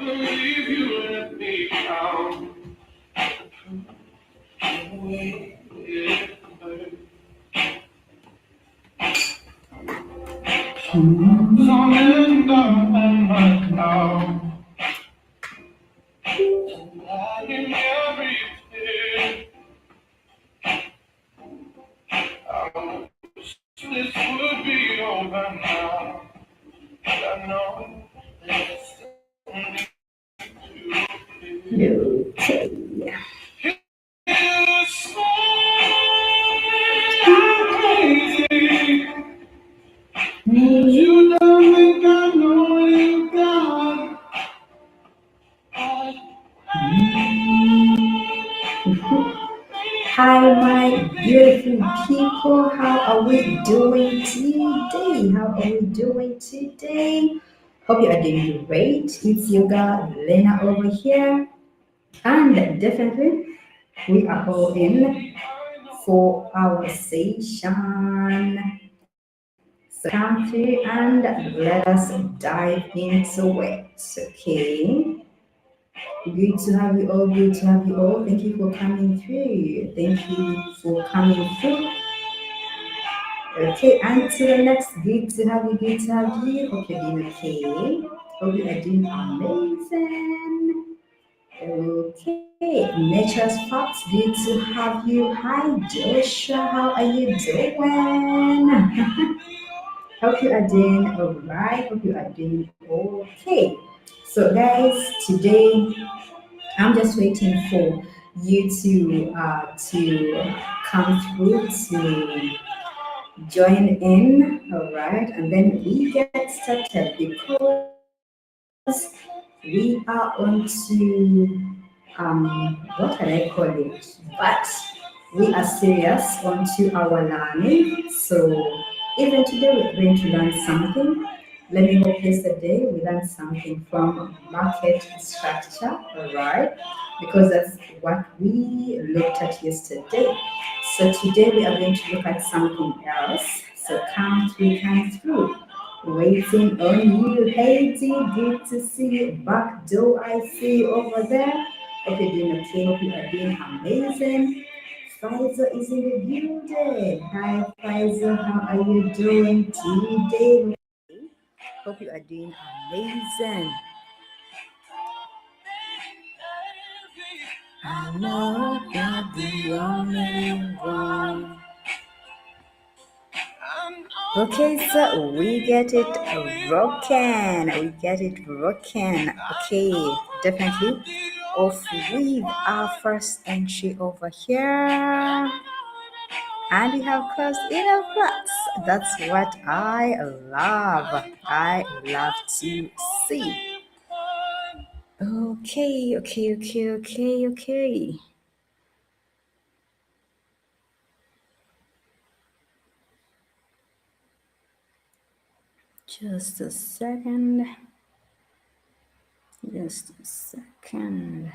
believe you let me out. Falling down on my cloud. Lying every day. I wish this would be over now. But I know there's only Okay. it's crazy. You don't think I know you got. Hi, my beautiful people. How are we doing today? How are we doing today? Hope you are doing great. It's your girl Lena over here, and definitely we are all in for our session. So come through and let us dive into it. Okay. Good to have you all. Good to have you all. Thank you for coming through. Thank you for coming through. Okay, and to the next. Good to have you. Good to have you. Hope you're doing okay. Hope you are doing amazing. Okay, Nature's Fox. Good to have you. Hi, Joshua. How are you doing? Hope you are doing alright. Hope you are doing okay. So, guys, today I'm just waiting for you to come through to join in, all right, and then we get started because we are on to what can I call it? But we are serious onto our learning. So even today we're going to learn something. Let me hope yesterday we learned something from market structure, all right? Because that's what we looked at yesterday. So today we are going to look at something else. So come through. Waiting on you. Hey D, good to see you. Back door, I see you over there. Hope you're doing okay. Hope you are doing amazing. Pfizer is in the building. Hi Pfizer, how are you doing today? Hope you are doing amazing. I know you're the only one. Okay, so we get it rocking. We get it rocking. Okay, definitely. Off with our first entry over here. And we have closed enough flats. That's what I love. I love to see. Okay. Just a second. Just a second.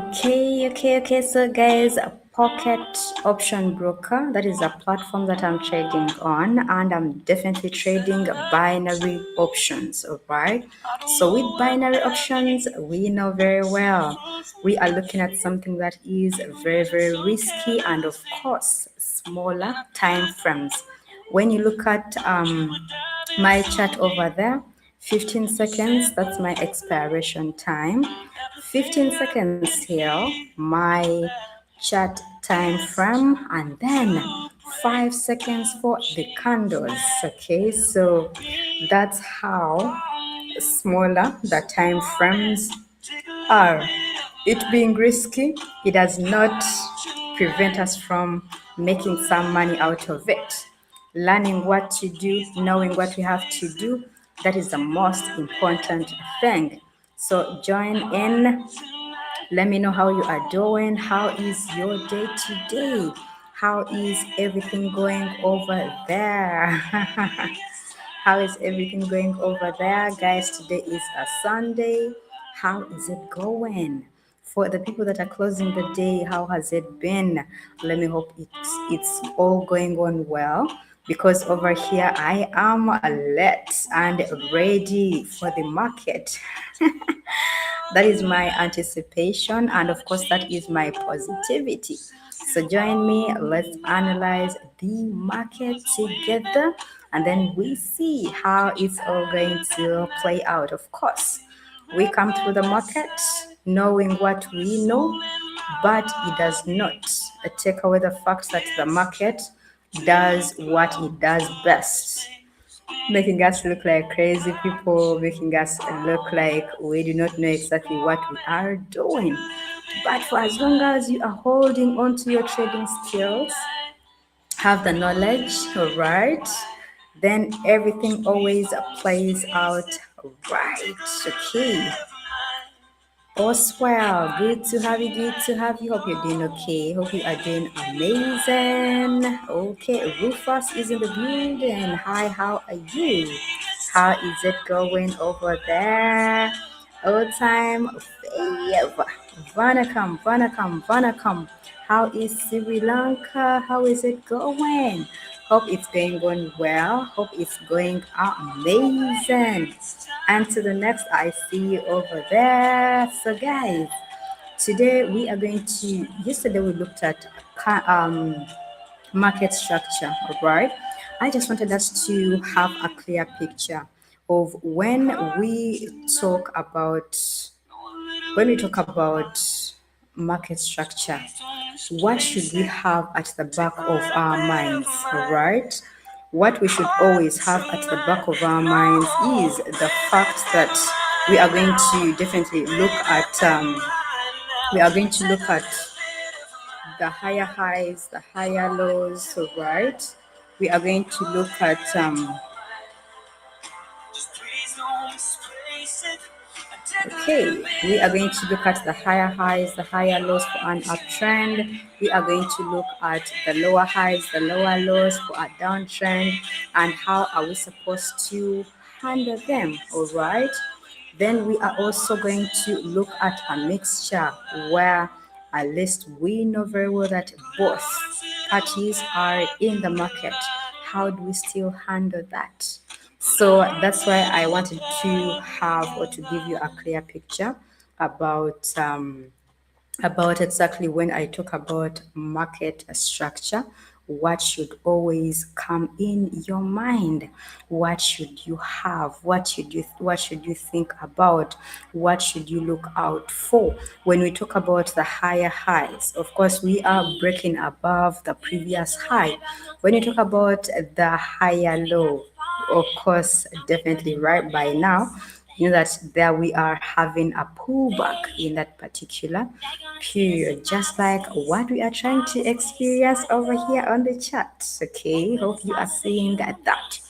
Okay. So, guys, Pocket Option Broker, that is a platform that I'm trading on, and I'm definitely trading binary options. All right. So, with binary options, we know very well we are looking at something that is very risky, and of course, smaller time frames. When you look at my chart over there, 15 seconds, that's my expiration time. 15 seconds here, my chart time frame, and then 5 seconds for the candles. Okay, so that's how smaller the time frames are. It being risky, it does not prevent us from making some money out of it. Learning what to do, knowing what we have to do, that is the most important thing. So join in Let me know how you are doing. How is your day today? How is everything going over there? How is everything going over there, guys? Today is a Sunday. How is it going? For the people that are closing the day, how has it been? Let me hope it's all going on well, because over here I am alert and ready for the market. That is my anticipation, and of course, that is my positivity. So, join me, let's analyze the market together, and then we see how it's all going to play out. Of course, we come through the market knowing what we know, but it does not take away the fact that the market does what it does best, making us look like crazy people, making us look like we do not know exactly what we are doing. But for as long as you are holding on to your trading skills, have the knowledge, all right, then everything always plays out right. Okay. Oswell, good to have you, good to have you. Hope you're doing okay. Hope you are doing amazing. Okay, Rufus is in the building. Hi, how are you? How is it going over there? Old time fave. Vanakam, Vanakam, Vanakam. How is Sri Lanka? How is it going? Hope it's going on well. Hope it's going amazing. And to the next, I see you over there. So, guys, today we are going to. Yesterday we looked at market structure, all right? I just wanted us to have a clear picture of when we talk about market structure, what should we have at the back of our minds, all right? What we should always have at the back of our minds is the fact that we are going to definitely look at we are going to look at the higher highs, the higher lows, so right? We are going to look at okay, we are going to look at the higher highs, the higher lows for an uptrend. We are going to look at the lower highs, the lower lows for a downtrend, and how are we supposed to handle them, all right? Then we are also going to look at a mixture where at least we know very well that both parties are in the market. How do we still handle that? So that's why I wanted to have or to give you a clear picture about about exactly when I talk about market structure, what should always come in your mind? What should you have? What should you think about? What should you look out for when we talk about the higher highs? Of course, we are breaking above the previous high. When you talk about the higher low, of course, definitely right by now, you know that there we are having a pullback in that particular period, just like what we are trying to experience over here on the chat. Okay, hope you are seeing that.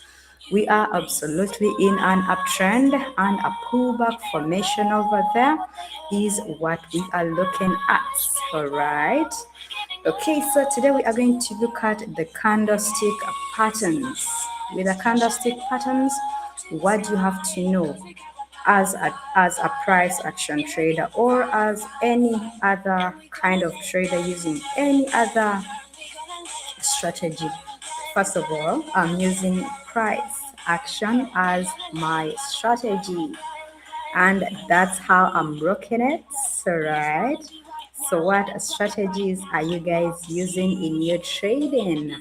We are absolutely in an uptrend, and a pullback formation over there is what we are looking at. All right. Okay, so today we are going to look at the candlestick patterns. With the candlestick patterns, what do you have to know as a price action trader, or as any other kind of trader using any other strategy? First of all, I'm using price action as my strategy, and that's how I'm rocking it. So, right. So, what strategies are you guys using in your trading?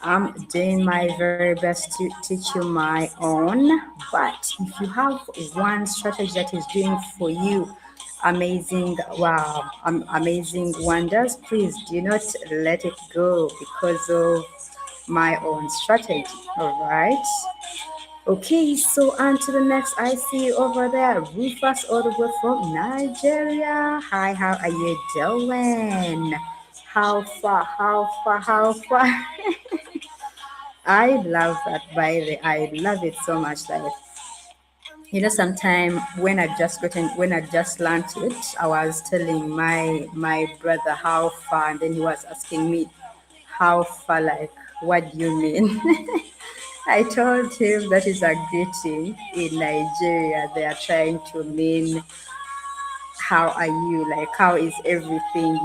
I'm doing my very best to teach you my own, but if you have one strategy that is doing for you amazing, wow, amazing wonders, please do not let it go because of my own strategy. All right. Okay, so on to the next. I see you over there, Rufus, all the way from Nigeria. Hi, how are you doing? How far? How far? How far? I love that, by the way. I love it so much. Like, Sometime when I just learned it, I was telling my brother how far, and then he was asking me how far, like, what do you mean? I told him that is a greeting in Nigeria. They are trying to mean how are you, like how is everything.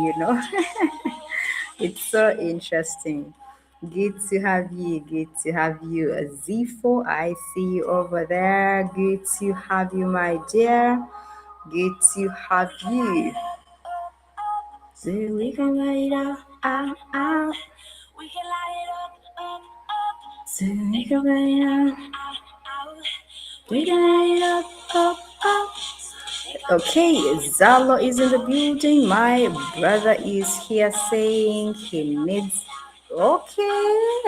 It's so interesting. Good to have you. Good to have you. Z4, I see you over there. Good to have you, my dear. Good to have you. So we can light it up, out, out. We can light it up, up, up. So we can light it up, out, out. We can light it up, up, up. Okay, Zalo is in the building. My brother is here saying he needs. Okay.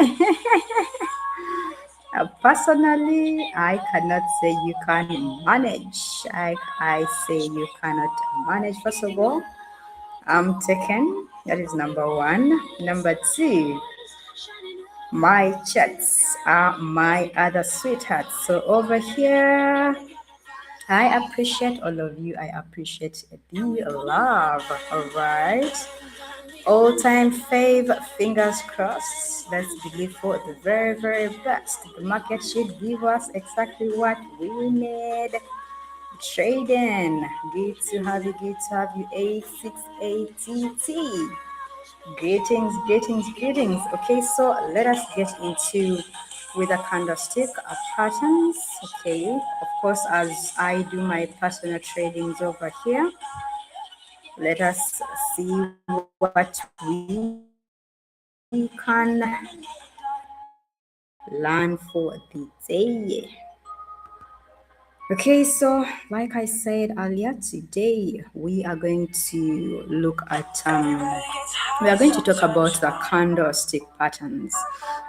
Personally, I cannot say you can manage. I say you cannot manage. First of all, I'm taken. That is number one. Number two, my chats are my other sweethearts. So over here, I appreciate all of you. I appreciate the love. All right. All time fave, fingers crossed. Let's believe for the very, very best. The market should give us exactly what we need. Trading. Good to have you, good to have you. 868TT. Greetings, greetings, greetings. Okay, so let us get into with the candlestick patterns. Okay, of course, as I do my personal tradings over here, let us see what we can learn for the day. Okay, so like I said earlier, today we are going to talk about the candlestick patterns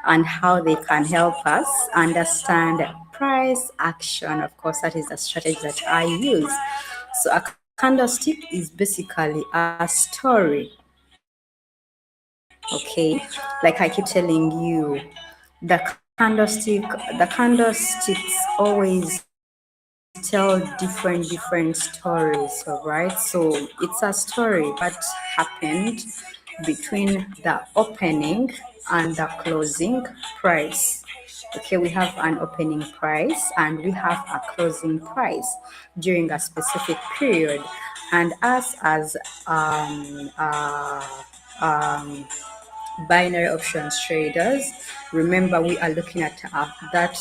and how they can help us understand price action. Of course, that is the strategy that I use. So a candlestick is basically a story. Okay, like I keep telling you, the candlesticks always tell different stories, all right? So it's a story what happened between the opening and the closing price. Okay, we have an opening price and we have a closing price during a specific period, and us as um, binary options traders, remember we are looking at that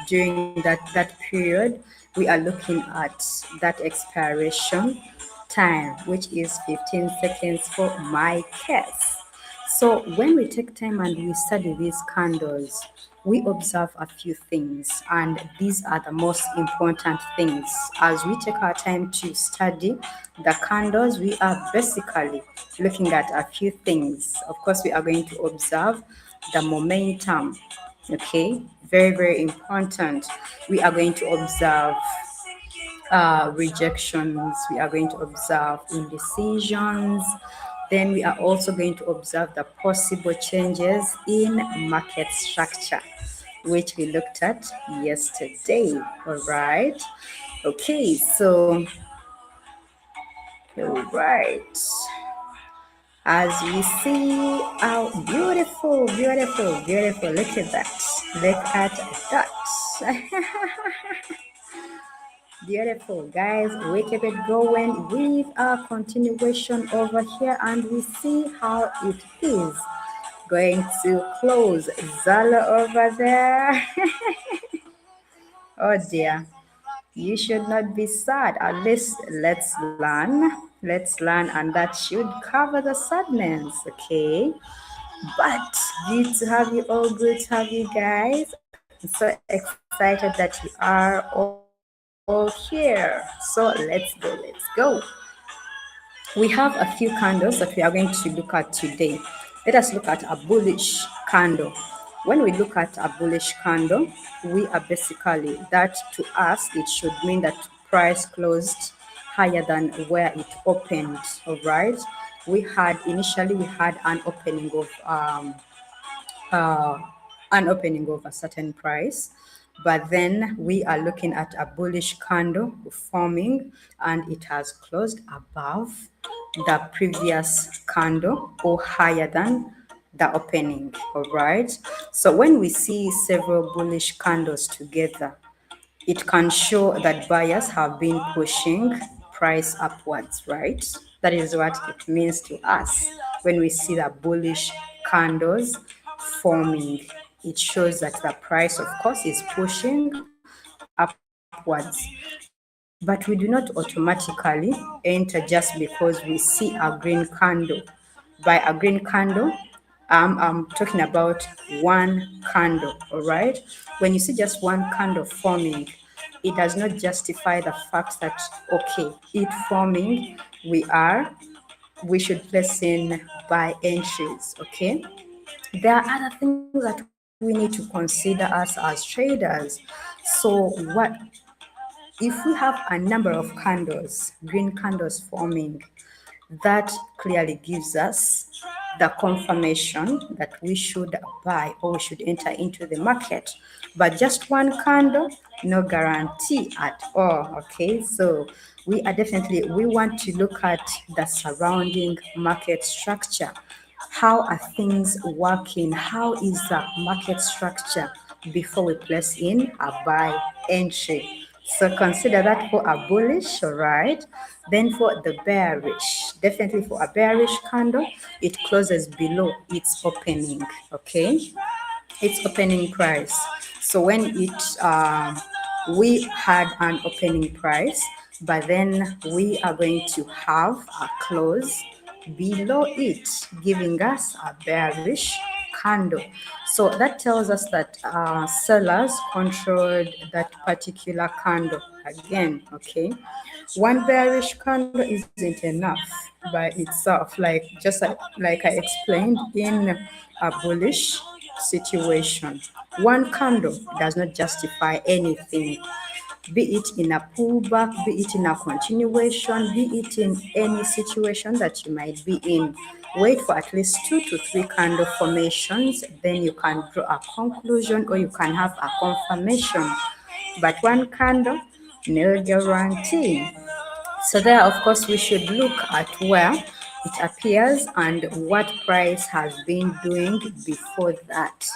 during that period, we are looking at that expiration time, which is 15 seconds for my case. So when we take time and we study these candles, we observe a few things, and these are the most important things. As we take our time to study the candles, we are basically looking at a few things. Of course, we are going to observe the momentum. Okay, very, very important. We are going to observe rejections, we are going to observe indecisions, then we are also going to observe the possible changes in market structure, which we looked at yesterday. All right. Okay, so, all right. As we see, oh, beautiful, beautiful, beautiful. Look at that. Look at that. Beautiful, guys. We keep it going with a continuation over here, and we see how it is going to close. Zala over there. Oh dear. You should not be sad. At least let's learn. Let's learn, and that should cover the sadness, okay? But good to have you all. Good to have you guys. I'm so excited that you are all here. So let's go. We have a few candles that we are going to look at today. Let us look at a bullish candle. When we look at a bullish candle, we are basically that to us, it should mean that price closed higher than where it opened. All right. We had an opening of uh, an opening of a certain price. but then we are looking at a bullish candle forming, and it has closed above the previous candle or higher than the opening. All right, so when we see several bullish candles together, it can show that buyers have been pushing price upwards, right? That is what it means to us when we see the bullish candles forming. It shows that the price, of course, is pushing upwards. But we do not automatically enter just because we see a green candle. By a green candle, I'm talking about one candle, all right? When you see just one candle forming, it does not justify the fact that, okay, it forming, we are, we should place in buy entries, okay? There are other things that we need to consider us as traders. So, what if we have a number of candles, green candles forming? That clearly gives us the confirmation that we should buy or we should enter into the market. But just one candle, no guarantee at all. Okay, so we want to look at the surrounding market structure. How are things working? How is the market structure before we place in a buy entry? So consider that for a bullish, all right? Then for the bearish, definitely for a bearish candle, it closes below its opening, okay? Its opening price. So when we had an opening price, but then we are going to have a close below it, giving us a bearish candle. So that tells us that sellers controlled that particular candle again, okay? One bearish candle isn't enough by itself, like I explained in a bullish situation. One candle does not justify anything, be it in a pullback, be it in a continuation, be it in any situation that you might be in. Wait for at least 2 to 3 candle formations, then you can draw a conclusion or you can have a confirmation. But one candle, no guarantee. So there, of course, we should look at where it appears and what price has been doing before that.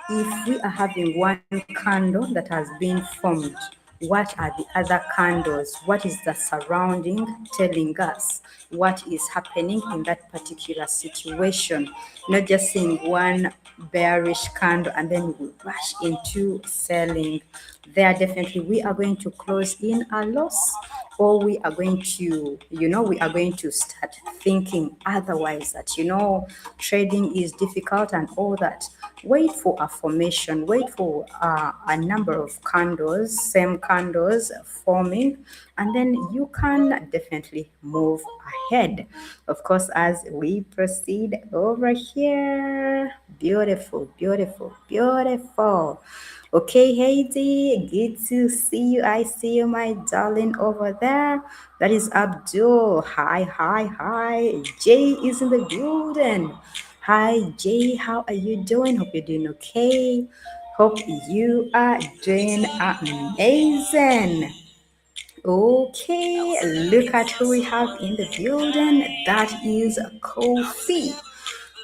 If we are having one candle that has been formed, what are the other candles? What is the surrounding telling us? What is happening in that particular situation? Not just seeing one bearish candle and then we rush into selling. There, definitely, we are going to close in a loss, or we are going to, we are going to start thinking otherwise, that, trading is difficult and all that. Wait for a formation, wait for a number of candles, same candles forming, and then you can definitely move ahead. Of course, as we proceed over here, beautiful, beautiful, beautiful. Okay, Haiti, good to see you. I see you, my darling, over there. That is Abdul. Hi, hi, hi. Jay is in the building. Hi, Jay. How are you doing? Hope you're doing okay. Hope you are doing amazing. Okay, look at who we have in the building. That is Kofi.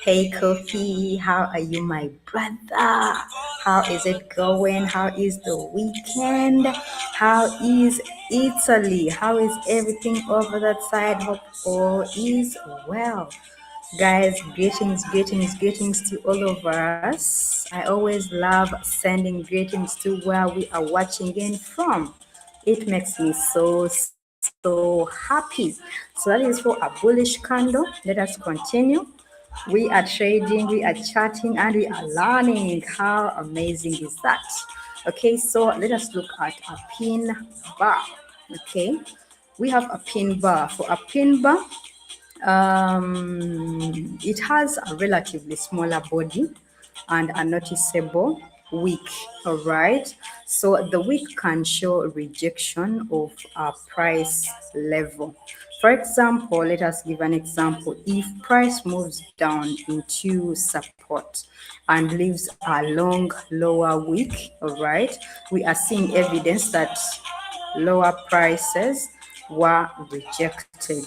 Hey Kofi, how are you, my brother? How is it going? How is the weekend? How is Italy? How is everything over that side? Hope all is well. Guys, greetings, greetings, greetings to all of us. I always love sending greetings to where we are watching in from. It makes me so happy. So that is for a bullish candle. Let us continue. We are trading, we are chatting, and we are learning. How amazing is that? Okay, so let us look at a pin bar. Okay, we have a pin bar. For a pin bar, it has a relatively smaller body and a noticeable wick. All right, so the wick can show rejection of a price level. For example, let us give an example. If price moves down into support and leaves a long lower wick, all right, we are seeing evidence that lower prices were rejected.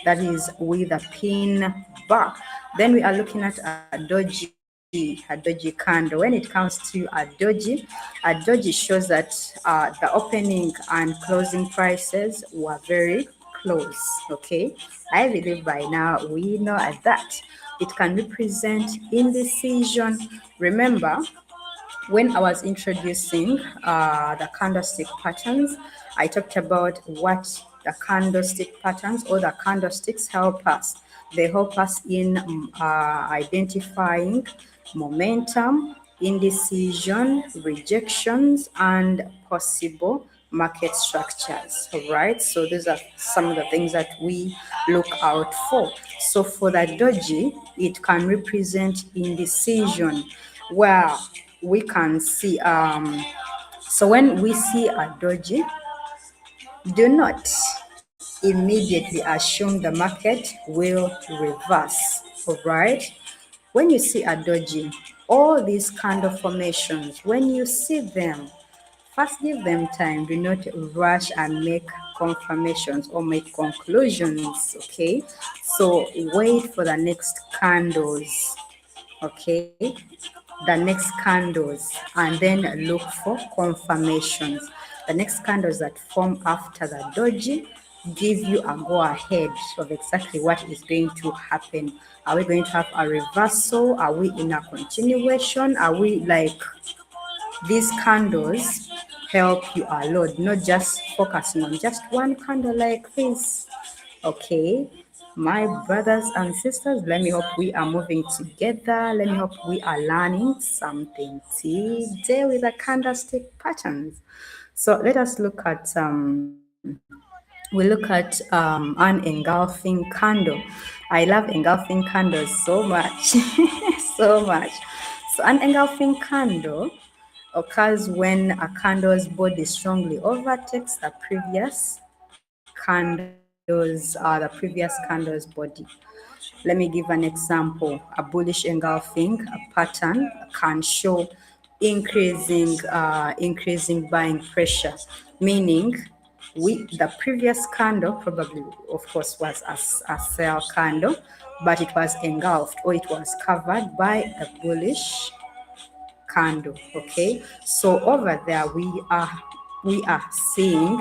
That is with a pin bar. Then we are looking at a doji candle. When it comes to a doji shows that the opening and closing prices were very close. Okay, I believe by now we know that it can represent indecision. Remember, when I was introducing the candlestick patterns, I talked about what the candlestick patterns or the candlesticks help us. They help us in identifying momentum, indecision, rejections, and possible market structures. All right, so these are some of the things that we look out for. So for the doji, it can represent indecision, where we can see so when we see a doji, do not immediately assume the market will reverse. All right, when you see a doji, all these kind of formations, when you see them, first give them time. Do not rush and make confirmations or make conclusions. Okay, so wait for the next candles. Okay, the next candles, and then look for confirmations. The next candles that form after the doji give you a go ahead of exactly what is going to happen. Are we going to have a reversal? Are we in a continuation? Are we like, these candles help you a lot, not just focusing on just one candle like this. Okay, my brothers and sisters, let me hope we are moving together. Let me hope we are learning something today with the candlestick patterns. So let us look at an engulfing candle. I love engulfing candles so much, so much. So an engulfing candle occurs when a candle's body strongly overtakes the previous candle's body. Let me give an example. A bullish engulfing pattern can show increasing buying pressure, meaning the previous candle probably, of course, was a sell candle, but it was engulfed or it was covered by a bullish candle. Okay, so over there we are seeing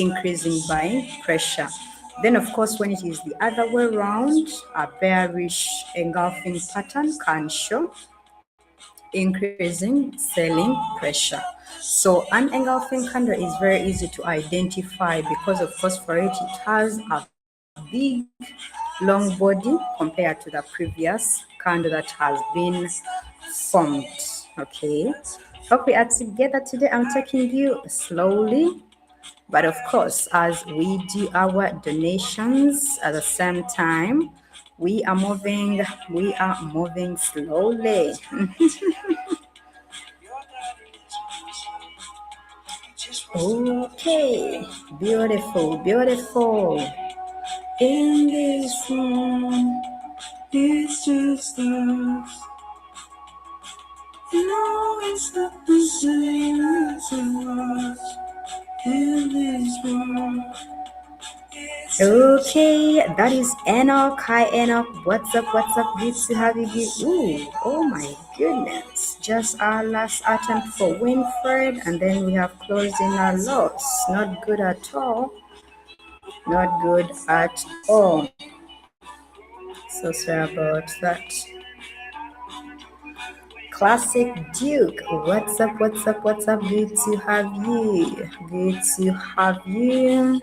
increasing buying pressure. Then of course, when it is the other way around, a bearish engulfing pattern can show increasing selling pressure. So an engulfing candle is very easy to identify because of course for it has a big long body compared to the previous candle that has been formed. Okay, hope we are together today. I'm taking you slowly, but of course, as we do our donations at the same time, we are moving slowly. Okay, beautiful, beautiful. In this room, it's just us. No, it's not the same as it was in this world. Okay, that is Enoch. Hi Enoch. What's up? What's up? Good to have you here. Ooh, oh my goodness. Just our last attempt for Winfred, and then we have closed in our loss. Not good at all. Not good at all. So sorry about that. Classic Duke. What's up? What's up? What's up? Good to have you. Good to have you.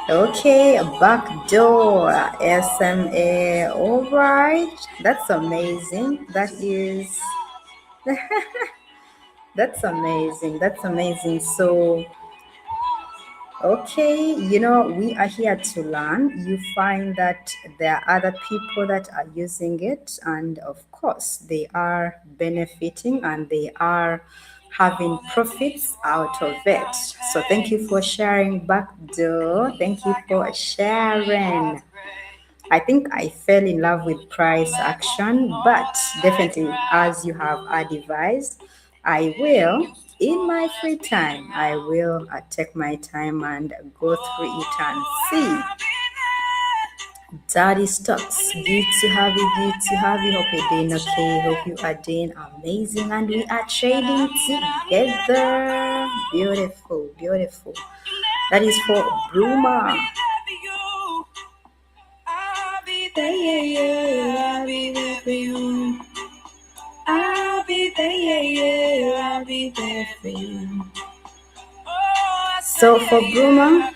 Okay, backdoor SMA. All right, that's amazing. That's amazing. That's amazing. So, okay, we are here to learn. You find that there are other people that are using it, and of course, they are benefiting and they are having profits out of it. So thank you for sharing back door. Thank you for sharing. I think I fell in love with price action, but definitely, as you have advised, I will, in my free time, I will take my time and go through it and see. Daddy Stocks, good to have you, good to have you. Hope you're doing okay, hope you are doing amazing, and we are trading together. Beautiful, beautiful. That is for Bruma. Yeah, yeah, yeah, I'll be there for you. I'll be there, yeah, yeah, I'll be there for you. So for Bruma,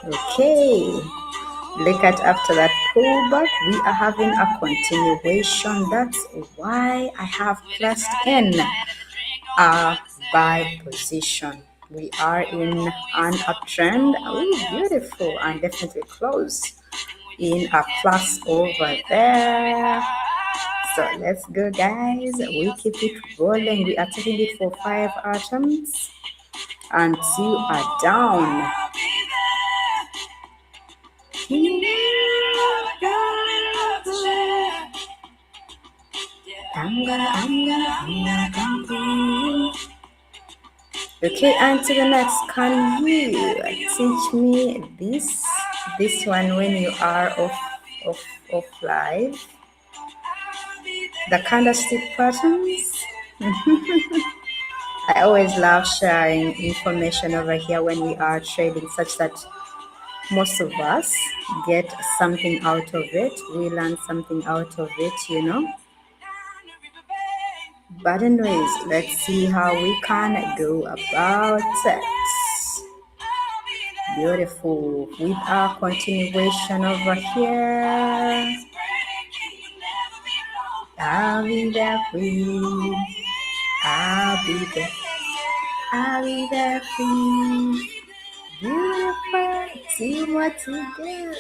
okay. Look at after that pullback, we are having a continuation. That's why I have pressed in a buy position. We are in an uptrend. Oh, beautiful, and definitely close in a plus over there. So let's go, guys. We keep it rolling. We are taking it for 5 atoms, and 2 are down. I'm gonna come through. Okay, and to the next, can you teach me this one when you are off live? The candlestick patterns. I always love sharing information over here when we are trading, such that most of us get something out of it. We learn something out of it. But anyways, let's see how we can go about it. Beautiful. With our continuation over here. I'll be there for you. I'll be there. I'll be there for you. Beautiful. See what to do.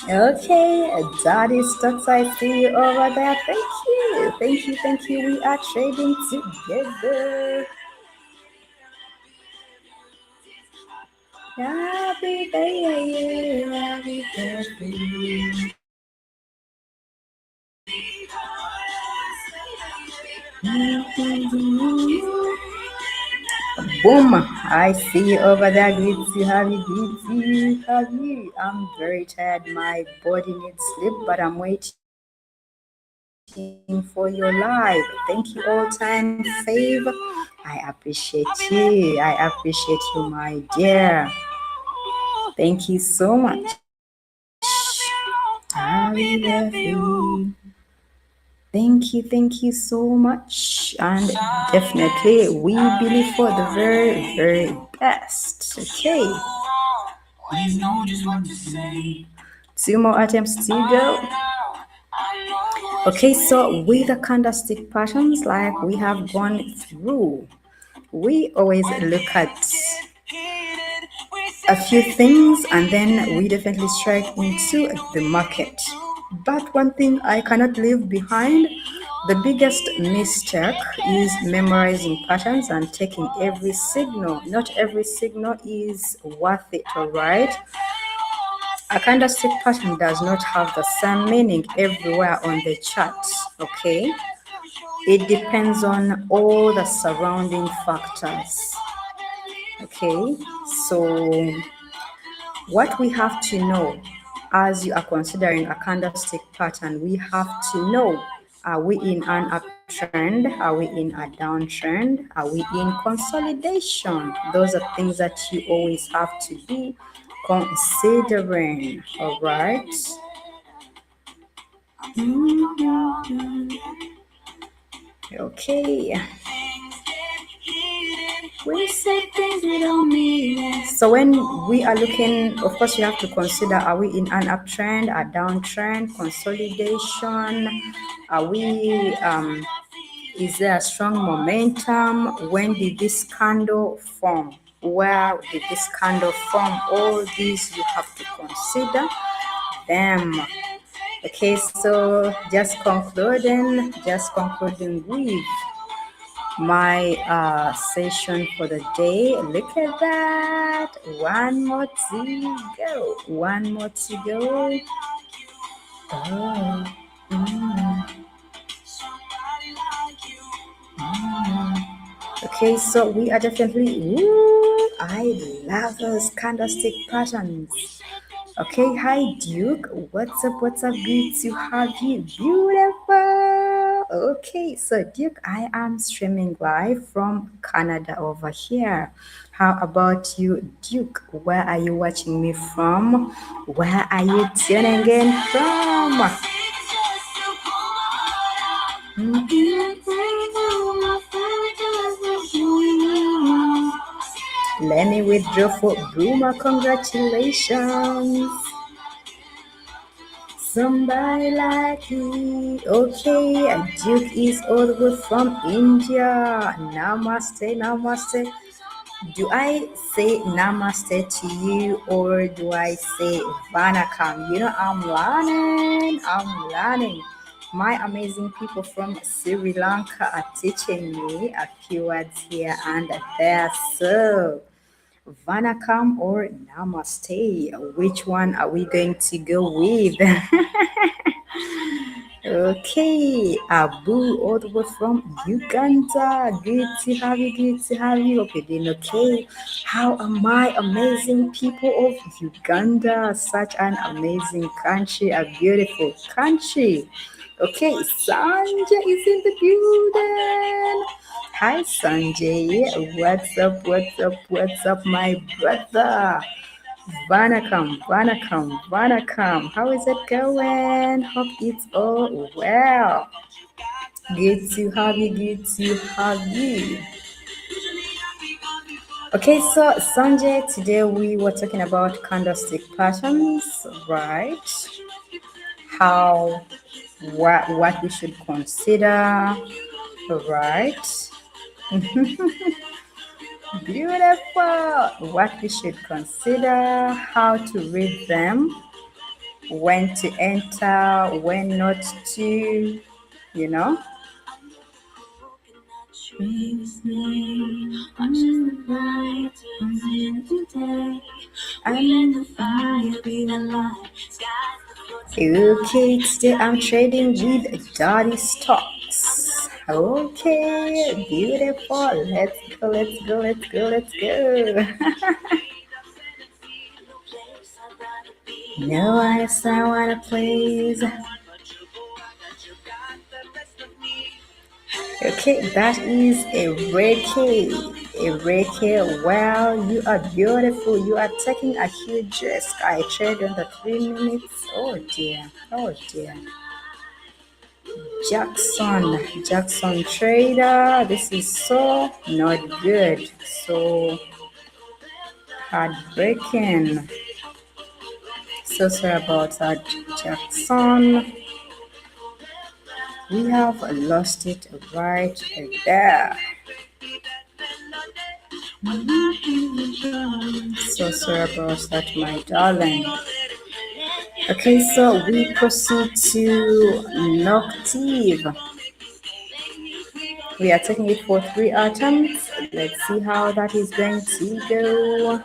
Okay, Daddy Stocks, I see you over there. Thank you. Thank you. Thank you. We are trading together. I'll be there. I'll be there for you. Boom! I see you over there. Good to have you. Good to have you. I'm very tired. My body needs sleep, but I'm waiting for your live. Thank you, all time fave. I appreciate you. I appreciate you, my dear. Thank you so much. I'll be there for you. Thank you so much. And definitely, we believe for the very, very best. Okay. 2 more attempts to go. Okay, so with the candlestick patterns, like we have gone through, we always look at a few things and then we definitely strike into the market. But one thing I cannot leave behind, the biggest mistake is memorizing patterns and taking every signal. Not every signal is worth it, all right? A candlestick pattern does not have the same meaning everywhere on the chart, okay? It depends on all the surrounding factors, okay? So what we have to know as you are considering a candlestick pattern, we have to know, are we in an uptrend? Are we in a downtrend? Are we in consolidation? Those are things that you always have to be considering, all right? Okay. We say things we don't mean. So when we are looking, of course, you have to consider: are we in an uptrend, a downtrend, consolidation? Are we? Is there a strong momentum? When did this candle form? Where did this candle form? All these you have to consider them. Okay, so just concluding with my session for the day. Look at that. One more to go. One more to go. Oh. Mm. Mm. Okay, so we are definitely. Ooh, I love those candlestick patterns. Okay, hi Duke. What's up? What's up? Good to have you. Beautiful. Okay, so Duke, I am streaming live from Canada over here. How about you, Duke? Where are you watching me from? Where are you tuning in from? Let me withdraw for Boomer. Congratulations. Somebody like you. Okay, Duke is all the way from India. Namaste, namaste. Do I say namaste to you or do I say vanakam? You know, I'm learning. I'm learning. My amazing people from Sri Lanka are teaching me a few words here and there. So, vanakam or namaste? Which one are we going to go with? Okay, Abu, all the way from Uganda. Good to have you. Good to have you. Okay, doing okay. How are my amazing people of Uganda? Such an amazing country, a beautiful country. Okay, Sanjay is in the building. Hi, Sanjay. What's up? What's up? What's up, my brother? Vanakam, Vanakam, Vanakam. How is it going? Hope it's all well. Good to have you. Good to have you. Okay, so Sanjay, today we were talking about candlestick patterns, right? How, what we should consider, right? Beautiful. What we should consider, how to read them, when to enter, when not to, you know. Okay, today I'm trading with Daddy Stocks. Okay, beautiful. Let's go, let's go, let's go, let's go. No, I wanna please. Okay, that is a Reiki. A Reiki. Well, you are beautiful. You are taking a huge risk. I trade on the 3 minutes. Oh dear. Oh dear. Jackson trader. This is so not good. So heartbreaking. So sorry about that, Jackson. We have lost it right there. So sorry about that, my darling. Okay, so we proceed to Noctive. We are taking it for 3 attempts. Let's see how that is going to go.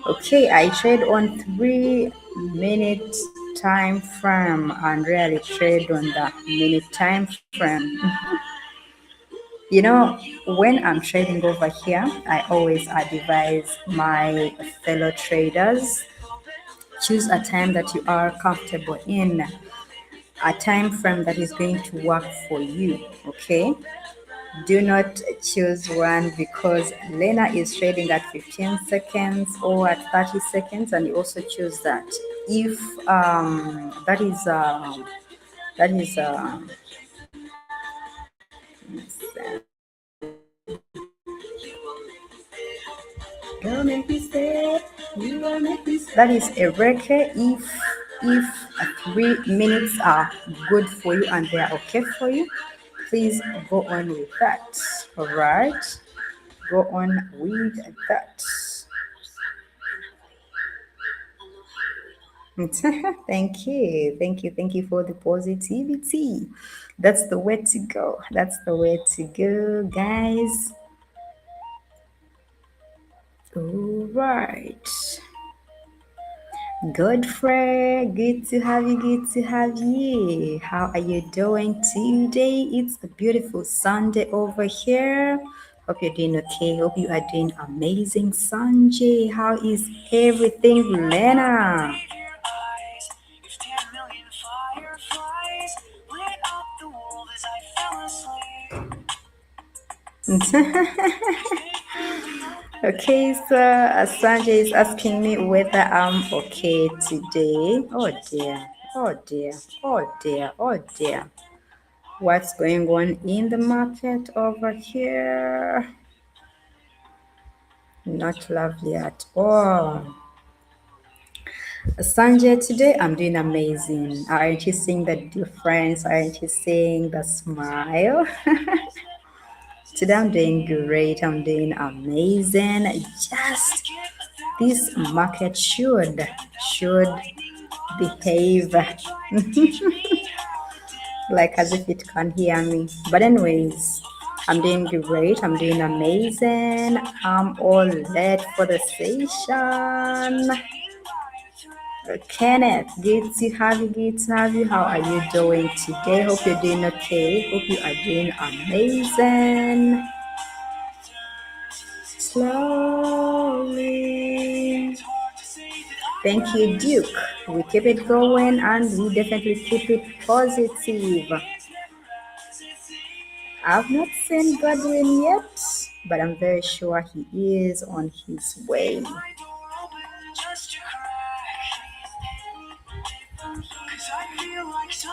Okay, I trade on 3 minute time frame and really trade on the minute time frame. You know, when I'm trading over here, I always advise my fellow traders, choose a time that you are comfortable in, a time frame that is going to work for you. Okay, do not choose one because Lena is trading at 15 seconds or at 30 seconds, and you also choose that. If that is girl make me say, you will make me say. That is a record if 3 minutes are good for you and they are okay for you, please go on with that. All right, go on with that. Thank you. Thank you. Thank you for the positivity. That's the way to go. That's the way to go, guys. All right. Godfrey, good to have you. Good to have you. How are you doing today? It's a beautiful Sunday over here. Hope you're doing okay. Hope you are doing amazing, Sanjay. How is everything, Lena? Okay, so Sanjay is asking me whether I'm okay today. Oh dear, oh dear, oh dear, oh dear. What's going on in the market over here? Not lovely at all. Sanjay, today I'm doing amazing. Aren't you seeing the difference? Aren't you seeing the smile? Today I'm doing great. I'm doing amazing. Just this market should behave like as if it can hear me. But anyways, I'm doing great. I'm doing amazing. I'm all set for the session. Kenneth, good to have you. Good to have you. How are you doing today? Hope you're doing okay. Hope you are doing amazing. Slowly. Thank you, Duke. We keep it going and we definitely keep it positive. I've not seen Godwin yet, but I'm very sure he is on his way.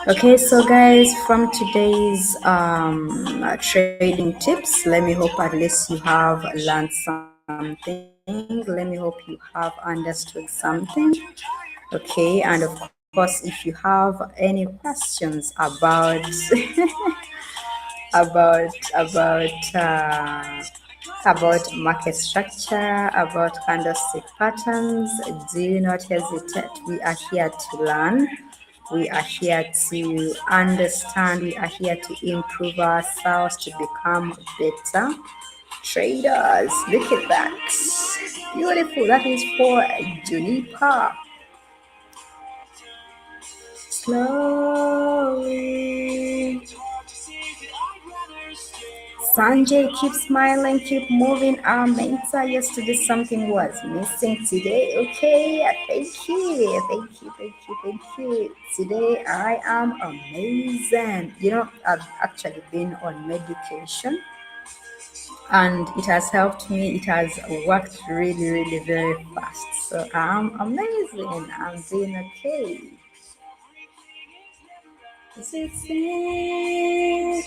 Okay, so guys, from today's trading tips, let me hope at least you have learned something. Let me hope you have understood something. Okay, and of course, if you have any questions about market structure, about candlestick patterns, do not hesitate. We are here to learn. We are here to understand. We are here to improve ourselves to become better traders. Look at that. Beautiful. That is for Juniper. Slowly. Sanjay, keep smiling, keep moving. Our mentor yesterday something was missing today. Okay, thank you, thank you, thank you, thank you. Today I am amazing. I've actually been on medication and it has helped me. It has worked really, really very fast. So I'm amazing. I'm doing okay. This is it.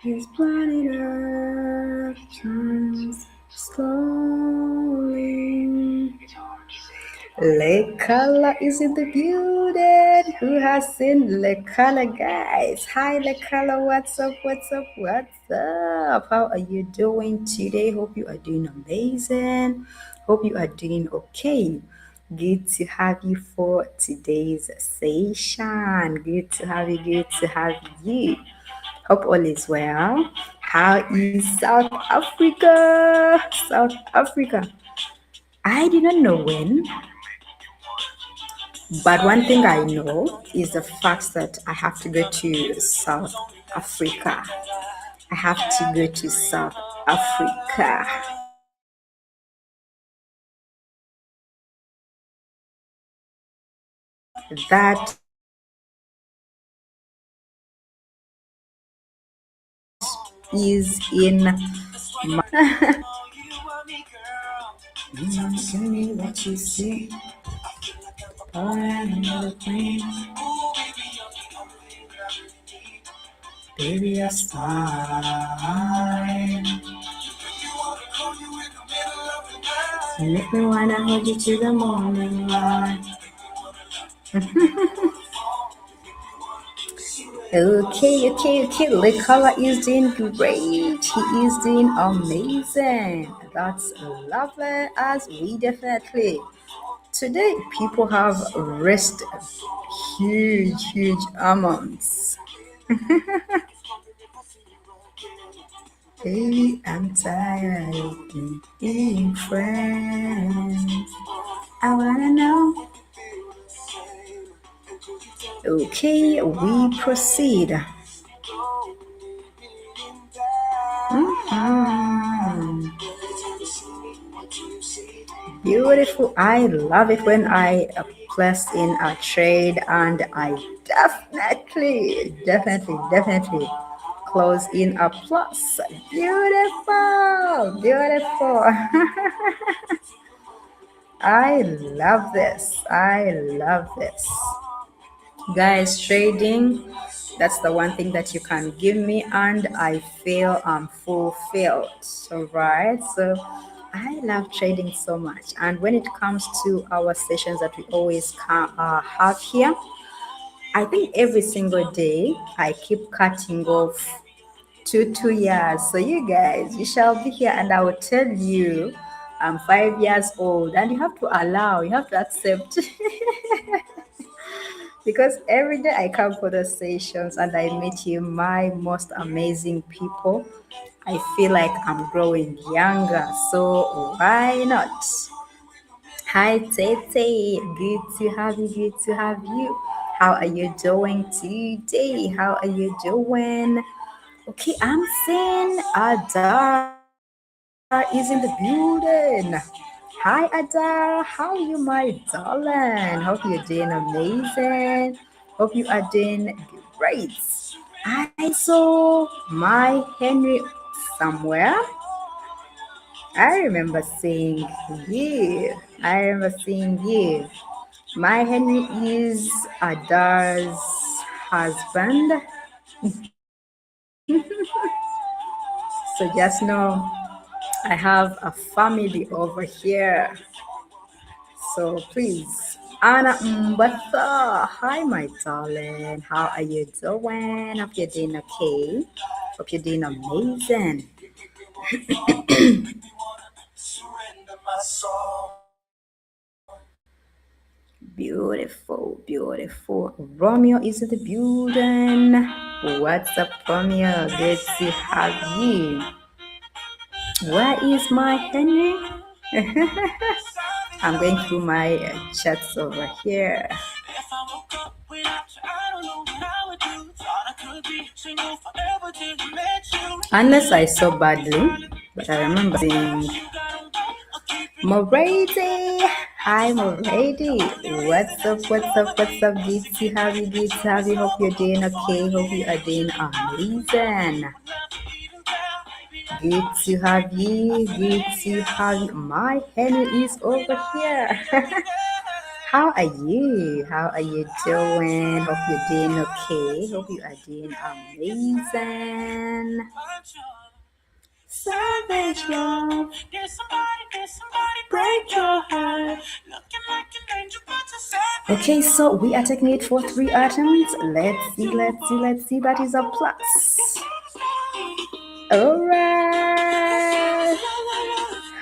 His planet Earth turns slowly. Lekala is in the building. Who has seen Lekala, guys? Hi, Lekala. What's up? What's up? What's up? How are you doing today? Hope you are doing amazing. Hope you are doing okay. Good to have you for today's session. Good to have you. Good to have you. Hope all is well. How is South Africa? South Africa. I did not know when, but one thing I know is the fact that I have to go to South Africa. I have to go to South Africa. That is in my. Tell me what you see. Oh, another thing. Baby, I smile. You make me wanna hold you to the morning light. Okay. The color is doing great. He is doing amazing. That's lovely as we definitely. Today, people have raised huge amounts. Baby, I'm tired of being friends. I wanna know. Okay, we proceed. Mhm. Beautiful. I love it when I place in a trade, and I definitely close in a plus. Beautiful. I love this. I love this. Guys, trading, that's the one thing that you can give me, and I feel fulfilled. All right. So I love trading so much. And when it comes to our sessions that we always have here, I think every single day I keep cutting off 2 years. So you guys, you shall be here, and I will tell you I'm 5 years old, and you have to accept. Because every day I come for the sessions and I meet you, my most amazing people. I feel like I'm growing younger, so why not? Hi Tete, good to have you, good to have you. How are you doing today? How are you doing? Okay, I'm seeing Adar is in the building. Hi Adar, how are you, my darling? Hope you're doing amazing. Hope you are doing great. I saw my Henry somewhere. I remember seeing you. I remember seeing you. My Henry is Adar's husband. So just know I have a family over here. So please, Anna Mbatha, hi my darling. How are you doing? Hope you're doing okay. Hope you're doing amazing. Beautiful. Romeo is in the building. What's up, Romeo? Good to have you. Where is my Henry? I'm going through my chats over here. Unless I saw badly, but I remember seeing Morady. Hi Morady. What's up? Good to have you, good to have you. Hope you're doing okay. Hope you are doing amazing. Good to have you. Good to have you. My Henry is over here. How are you? How are you doing? Hope you're doing okay. Hope you are doing amazing. Savage love. Break your heart. Okay, so we are taking it for 3 items. Let's see. That is a plus. Alright.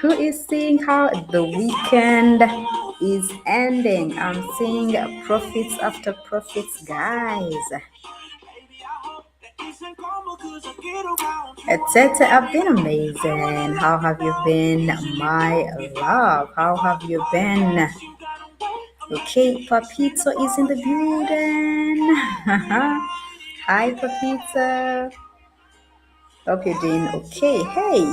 Who is seeing how the weekend is ending? I'm seeing profits after profits, guys. Etc. I've been amazing. How have you been, my love? How have you been? Okay, Papito is in the building. Hi, Papito. Hope you're doing okay. Hey.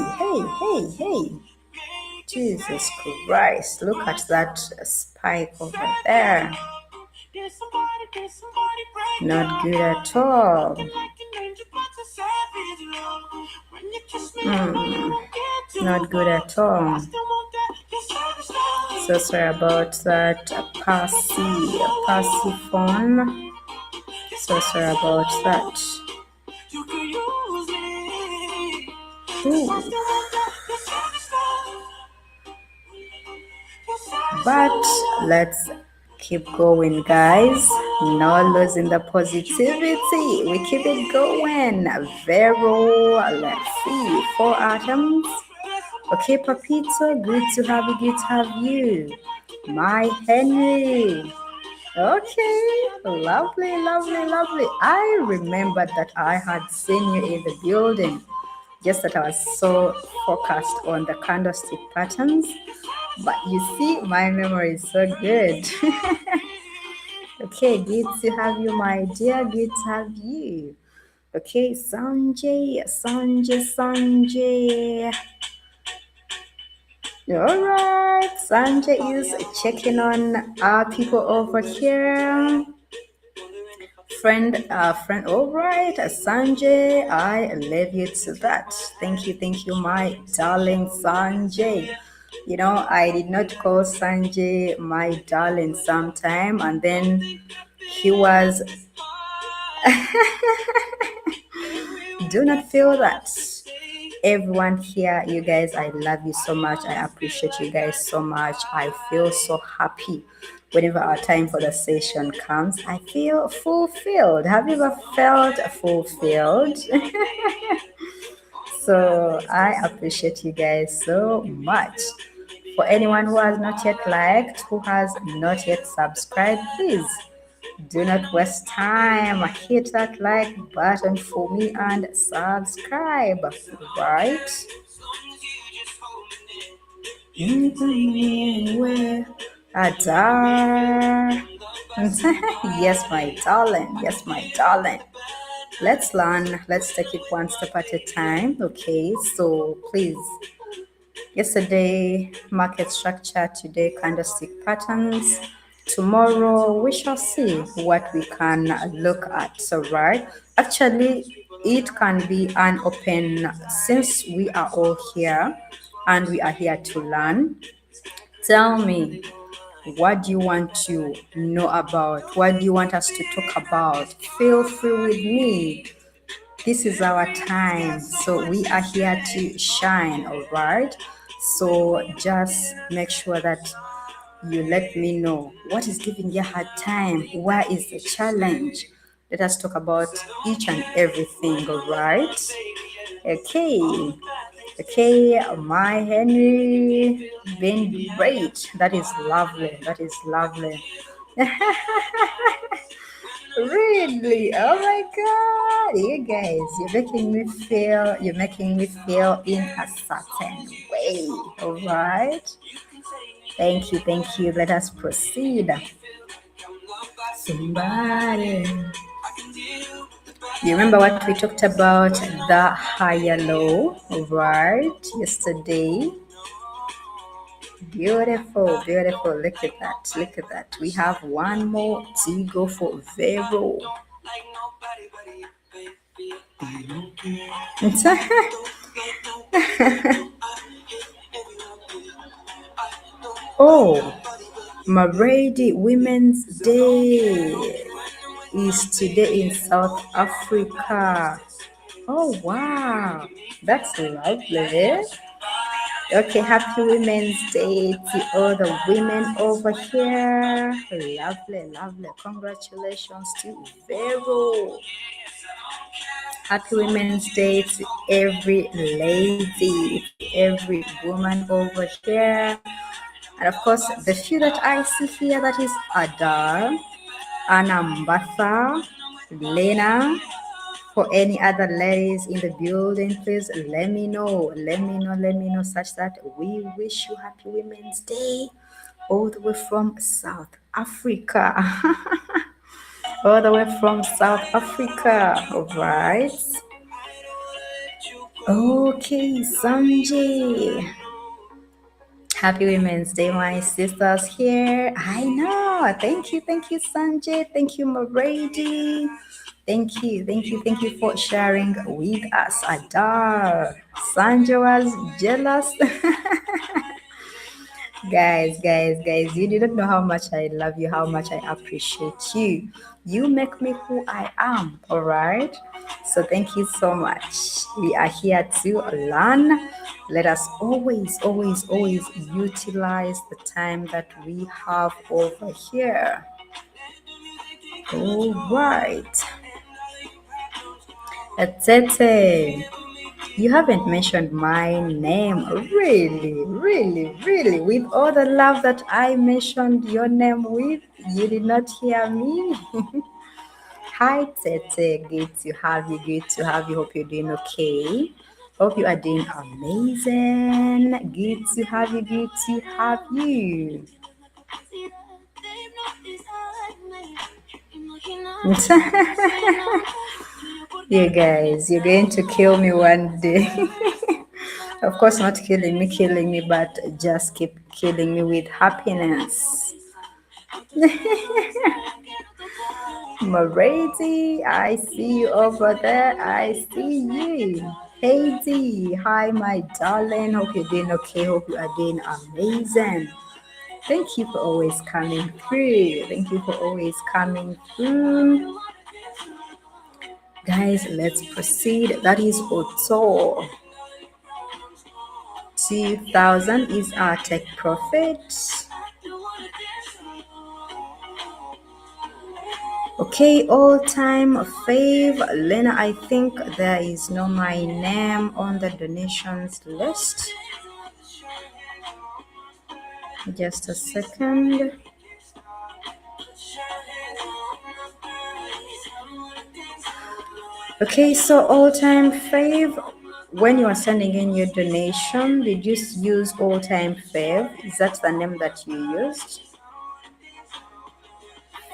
Jesus Christ, look at that spike over there. Not good at all. Not good at all. So sorry about that passy phone. So sorry about that. Ooh. But let's keep going, guys. Not losing the positivity. We keep it going. Vero, let's see. 4 atoms. Okay, Papito, good to have you, good to have you. My Henry. Okay, lovely, lovely, lovely. I remembered that I had seen you in the building, just that I was so focused on the candlestick patterns. But you see, my memory is so good. Okay, good to have you, my dear. Good to have you. Okay, Sanjay, Sanjay, Sanjay. All right, Sanjay is checking on our people over here. Friend. All right, Sanjay, I love you to that. Thank you, my darling Sanjay. You know, I did not call Sanjay my darling sometime, and then he was. Do not feel that. Everyone here, you guys, I love you so much. I appreciate you guys so much. I feel so happy whenever our time for the session comes. I feel fulfilled. Have you ever felt fulfilled? So I appreciate you guys so much. For anyone who has not yet liked, who has not yet subscribed, please do not waste time. Hit that like button for me and subscribe. Right? Where Adar. Yes, my darling. Yes, my darling. Let's learn. Let's take it one step at a time. Okay, so please. Yesterday, market structure. Today, candlestick patterns. Tomorrow, we shall see what we can look at. So, right? Actually, it can be an open, since we are all here and we are here to learn. Tell me, what do you want to know about? What do you want us to talk about? Feel free with me. This is our time. So we are here to shine, all right? So just make sure that you let me know what is giving you a hard time. Where is the challenge? Let us talk about each and everything, all right? Okay. Okay, my Henry, been great. That is lovely. That is lovely. Really? Oh my God, you guys, you're making me feel in a certain way. All right. Thank you, thank you. Let us proceed. Somebody. You remember what we talked about, the higher low, right? Yesterday. Beautiful, beautiful. Look at that. Look at that. We have one more to go for Vero. Oh, Maradi Women's Day is today in South Africa. Oh, wow. That's lovely. Okay, happy Women's Day to all the women over here. Lovely, lovely. Congratulations to Vero. Happy Women's Day to every lady, to every woman over here. And of course, the few that I see here, that is Adar, Anambatha, Lena. For any other ladies in the building, please let me know. Let me know, such that we wish you happy Women's Day all the way from South Africa. All the way from South Africa. All right. Okay, Sanjay. Happy Women's Day, my sisters here. I know. Thank you, Sanjay. Thank you, Marady. Thank you for sharing with us. Adar. Sanjay was jealous. Guys, you didn't know how much I love you, how much I appreciate you. You make me who I am, all right? So thank you so much. We are here to learn. Let us always utilize the time that we have over here. All right. Tete. You haven't mentioned my name. Really, really, really. With all the love that I mentioned your name with, you did not hear me. Hi, Tete. Good to have you. Good to have you. Hope you're doing okay. Hope you are doing amazing. Good to have you. Good to have you. You guys, you're going to kill me one day. Of course, not killing me, but just keep killing me with happiness. Marady, I see you over there. I see you. Hazy, hi, my darling. Hope you're doing okay. Hope you are doing amazing. Thank you for always coming through. Thank you for always coming through. Guys, let's proceed. That is Otto. 2000 is our tech profit. Okay, all-time fave. Lena, I think there is no my name on the donations list. Just a second. Okay, so all-time fave. When you are sending in your donation, did you use all-time fave? Is that the name that you used?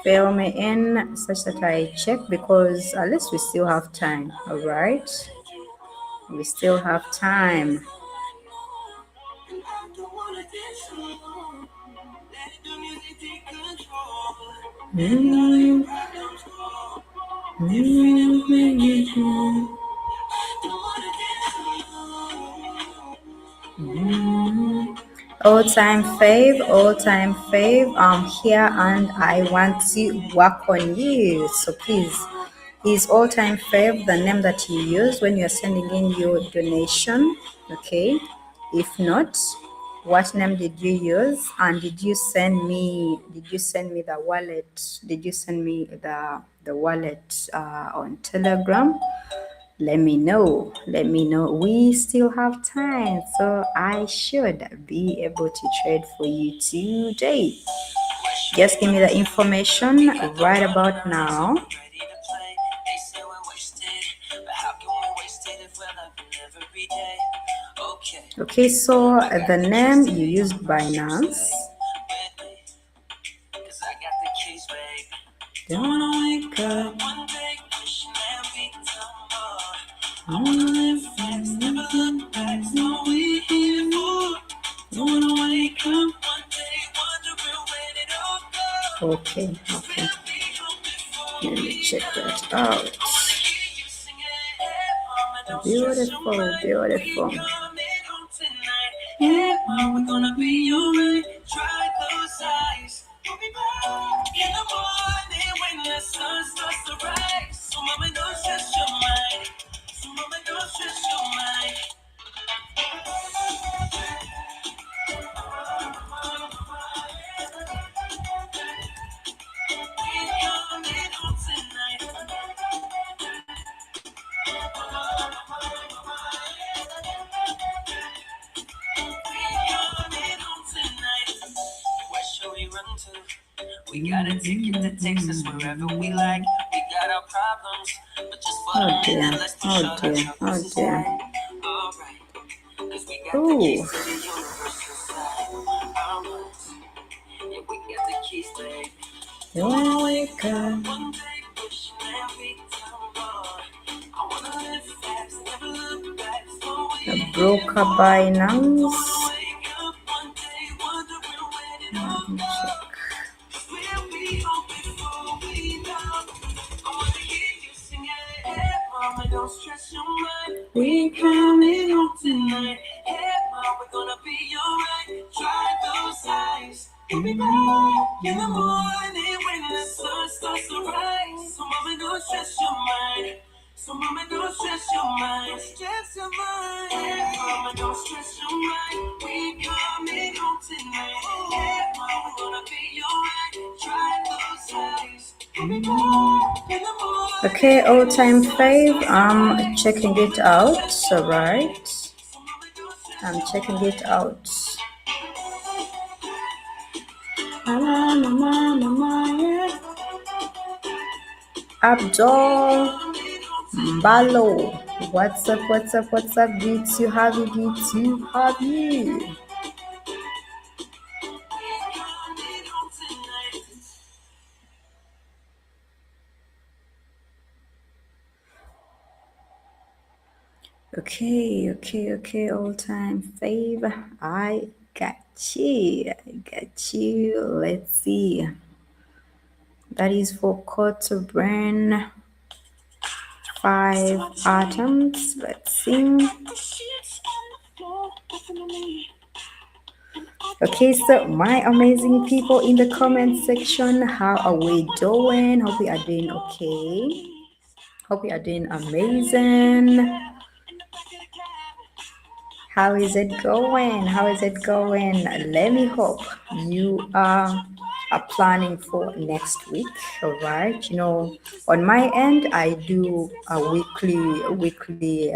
Fill me in such that I check, because at least we still have time. All right, we still have time. Mm-hmm. Mm-hmm. All-time fave, I'm here and I want to work on you. So please, is all-time fave the name that you use when you're sending in your donation? Okay. If not, what name did you use? And did you send me the wallet? Did you send me the wallet on Telegram? Let me know. We still have time, so I should be able to trade for you today. Just give me the information right about now. Okay, so the name you used, Binance. Don't wake up. Okay. Let me check that out. Beautiful. Yeah, we're gonna be alright. Try those eyes. In the morning when the sun starts to rise. So mama, don't stress your mind. We got a ticket that takes us wherever we like. We got our problems, but just for a minute, let's be sure that your is right. Alright, cause we got the keys to the universal side. Alright, yeah, we got the keys to it. You wanna wake up one day, wishing every time more. I wanna live fast, never look back. The broker Binance. We coming home tonight. Hey, mom, we're gonna be alright. Try those eyes. Baby, in the morning when the sun starts to rise. So mama, don't stress your mind. Hey, mama, don't stress your mind. We coming home tonight. Hey, mom, we're gonna be alright. Try those eyes. Baby, in the morning. Okay, all time fave. I'm checking it out. Alright. I'm checking it out. Abdul Mbalo. What's up? What's up? What's up? Good to have you. Good to have you. Okay. All time fave. I got you. I got you. Let's see. That is for Quarter Brain. 5 atoms. Let's see. Okay, so my amazing people in the comment section, how are we doing? Hope we are doing okay. Hope we are doing amazing. How is it going? How is it going? Let me hope you are planning for next week. All right. You know, on my end, I do a weekly,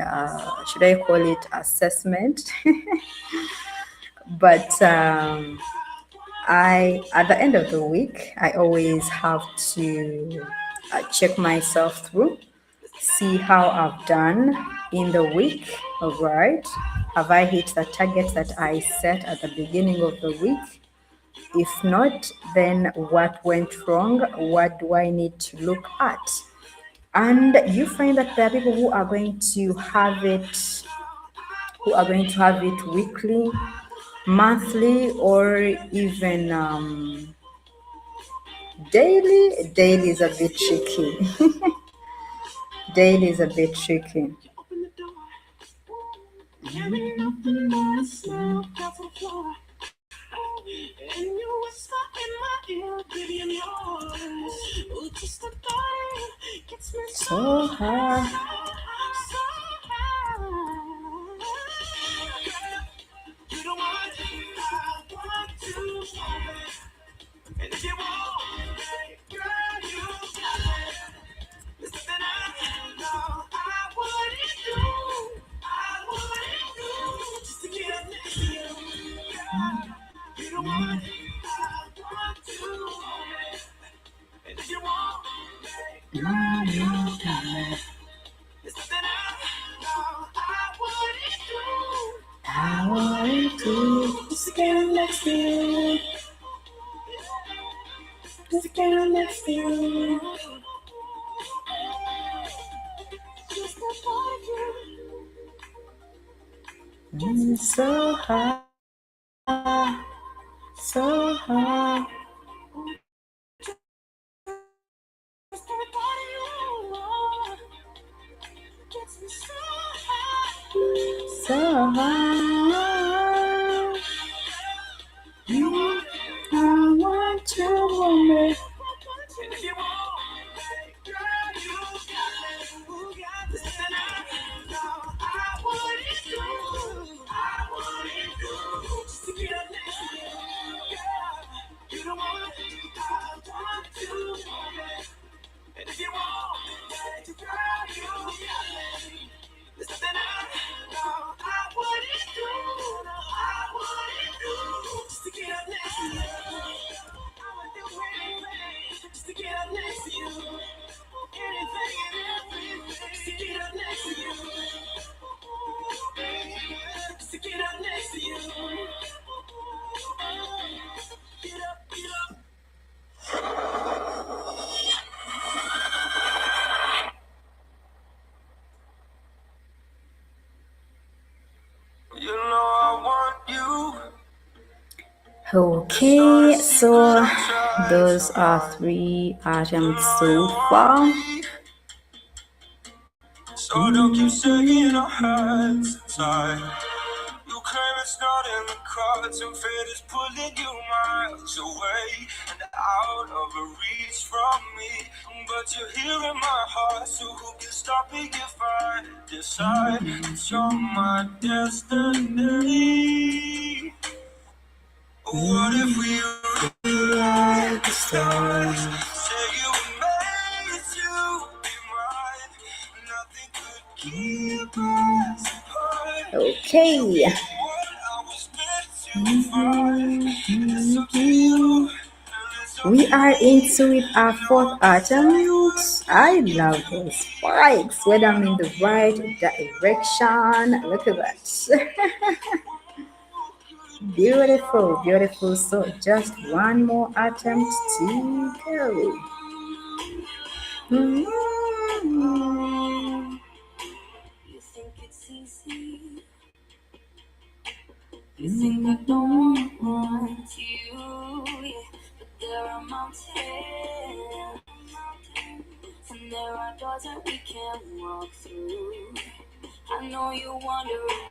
should I call it assessment? But at the end of the week, I always have to check myself through, see how I've done in the week. All right. Have I hit the targets that I set at the beginning of the week? If not, then what went wrong? What do I need to look at? And you find that there are people who are going to have it weekly, monthly, or even daily. Daily is a bit tricky. Daily is a bit tricky. So hard. I want to just get next to you. Just get next to you. So hard, so hard. So hard. I want to moment. Okay, so those are 3 items so far. So don't keep shaking our hands inside. You claim it's not in the cards, and fate is pulling you miles away and out of reach from me. But you're here in my heart, so who can stop me if I decide that you're my destiny? What if we rewrite the stars? Say you were made to be Okay. We are into it, our fourth attempt. I love those spikes. When I'm in the right direction. Look at that. Beautiful, beautiful. So just one more attempt to go. Mm. You think it's easy. You think I don't want you, yeah. But there are mountains, and there are doors that we can walk through. I know you're wondering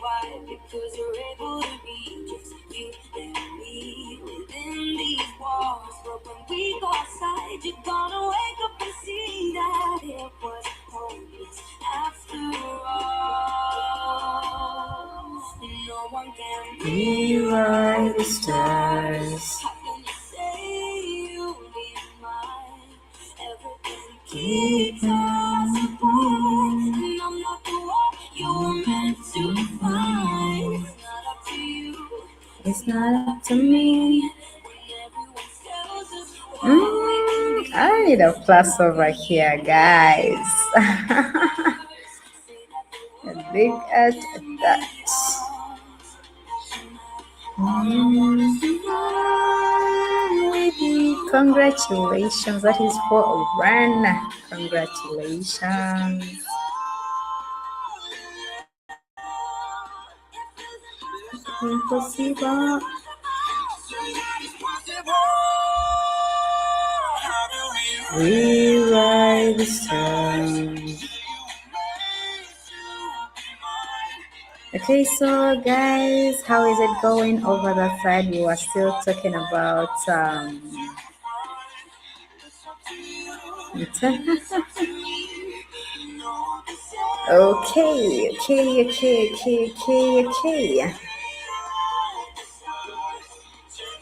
why, because you're able to be just you and me within these walls. But when we go outside, you're gonna wake up and see that it was hopeless after all. No one can Rewrite the stars. how can you say you'll be mine? Everything keeps us apart, and I'm not the one you were meant to find. It's not up to you, It's not up to me. when everyone tells us what we can I be. need a plus over here, guys. Say that the Look at that. Congratulations. That is for a run. Congratulations. Impossible. Rewrite the stars. Okay, so guys, how is it going over that side? We were still talking about okay.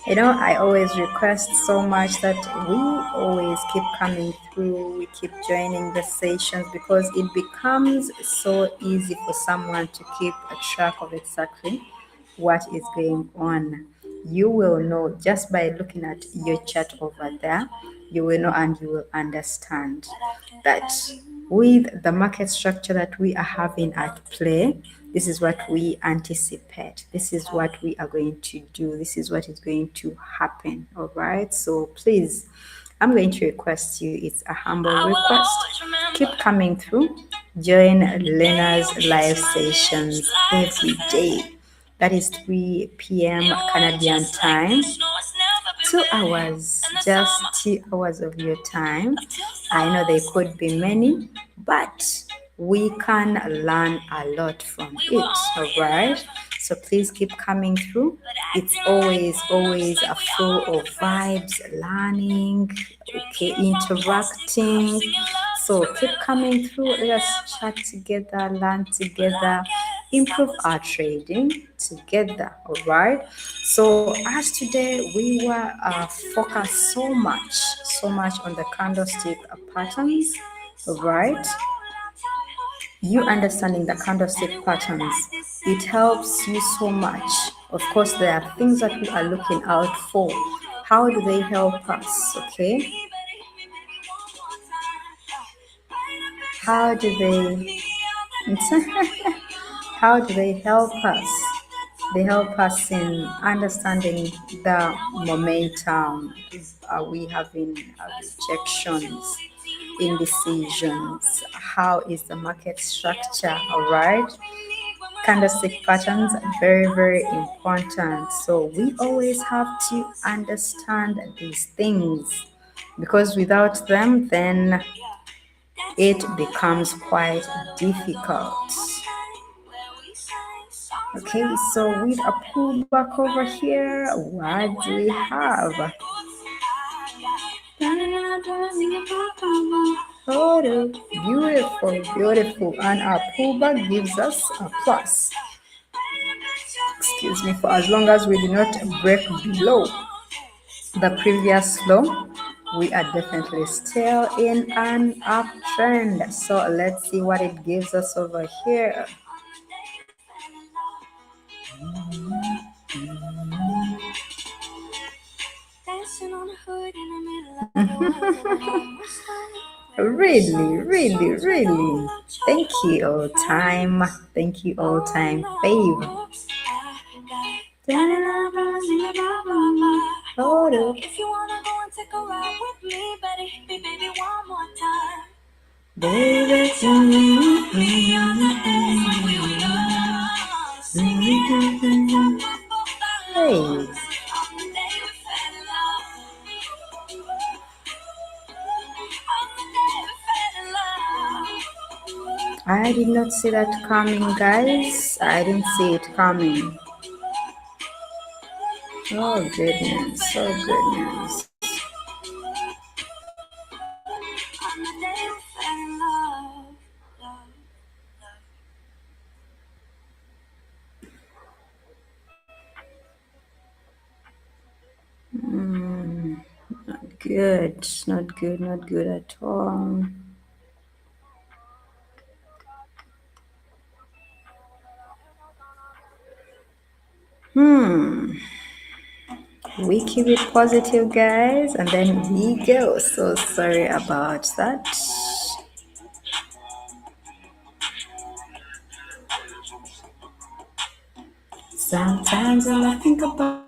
I always request so much that we always keep coming through, we keep joining the sessions because it becomes so easy for someone to keep a track of exactly what is going on. You will know just by looking at your chat over there, you will know and you will understand that with the market structure that we are having at play, this is what we anticipate. This is what we are going to do. This is what is going to happen. All right. So please, I'm going to request you, it's a humble request. Keep coming through. Join Lena's live sessions every day. That is 3 p.m. Canadian time. 2 hours, just 2 hours of your time. I know they could be many, but we can learn a lot from it, all right? So please keep coming through. It's always a full of vibes, learning, okay, interacting. So keep coming through. Let's chat together, learn together, improve our trading together, all right? So as today we were focused so much on the candlestick patterns, all right? You understanding the candlestick patterns, it helps you so much. Of course, there are things that we are looking out for. How do they help us? Okay, how do they how do they help us? They help us in understanding the momentum. Are we having rejections, indecisions? How is the market structure? All right. Candlestick patterns are very important. So we always have to understand these things because without them, then it becomes quite difficult. Okay, so with a pullback over here, what do we have? Oh, beautiful. And our pullback gives us a plus. Excuse me, for as long as we do not break below the previous low, We are definitely still in an uptrend. So let's see what it gives us over here. Really, really, really. Thank you, all time. Thank you, all time fave. Hold up. If you wanna go and take a ride with me, better hit me, baby, one more time. Baby, tell me on the Hey. I did not see that coming, guys. I didn't see it coming. Oh goodness, oh goodness. Not good, not good, not good at all. We keep it positive, guys, and then we go. So sorry about that. Sometimes all I think about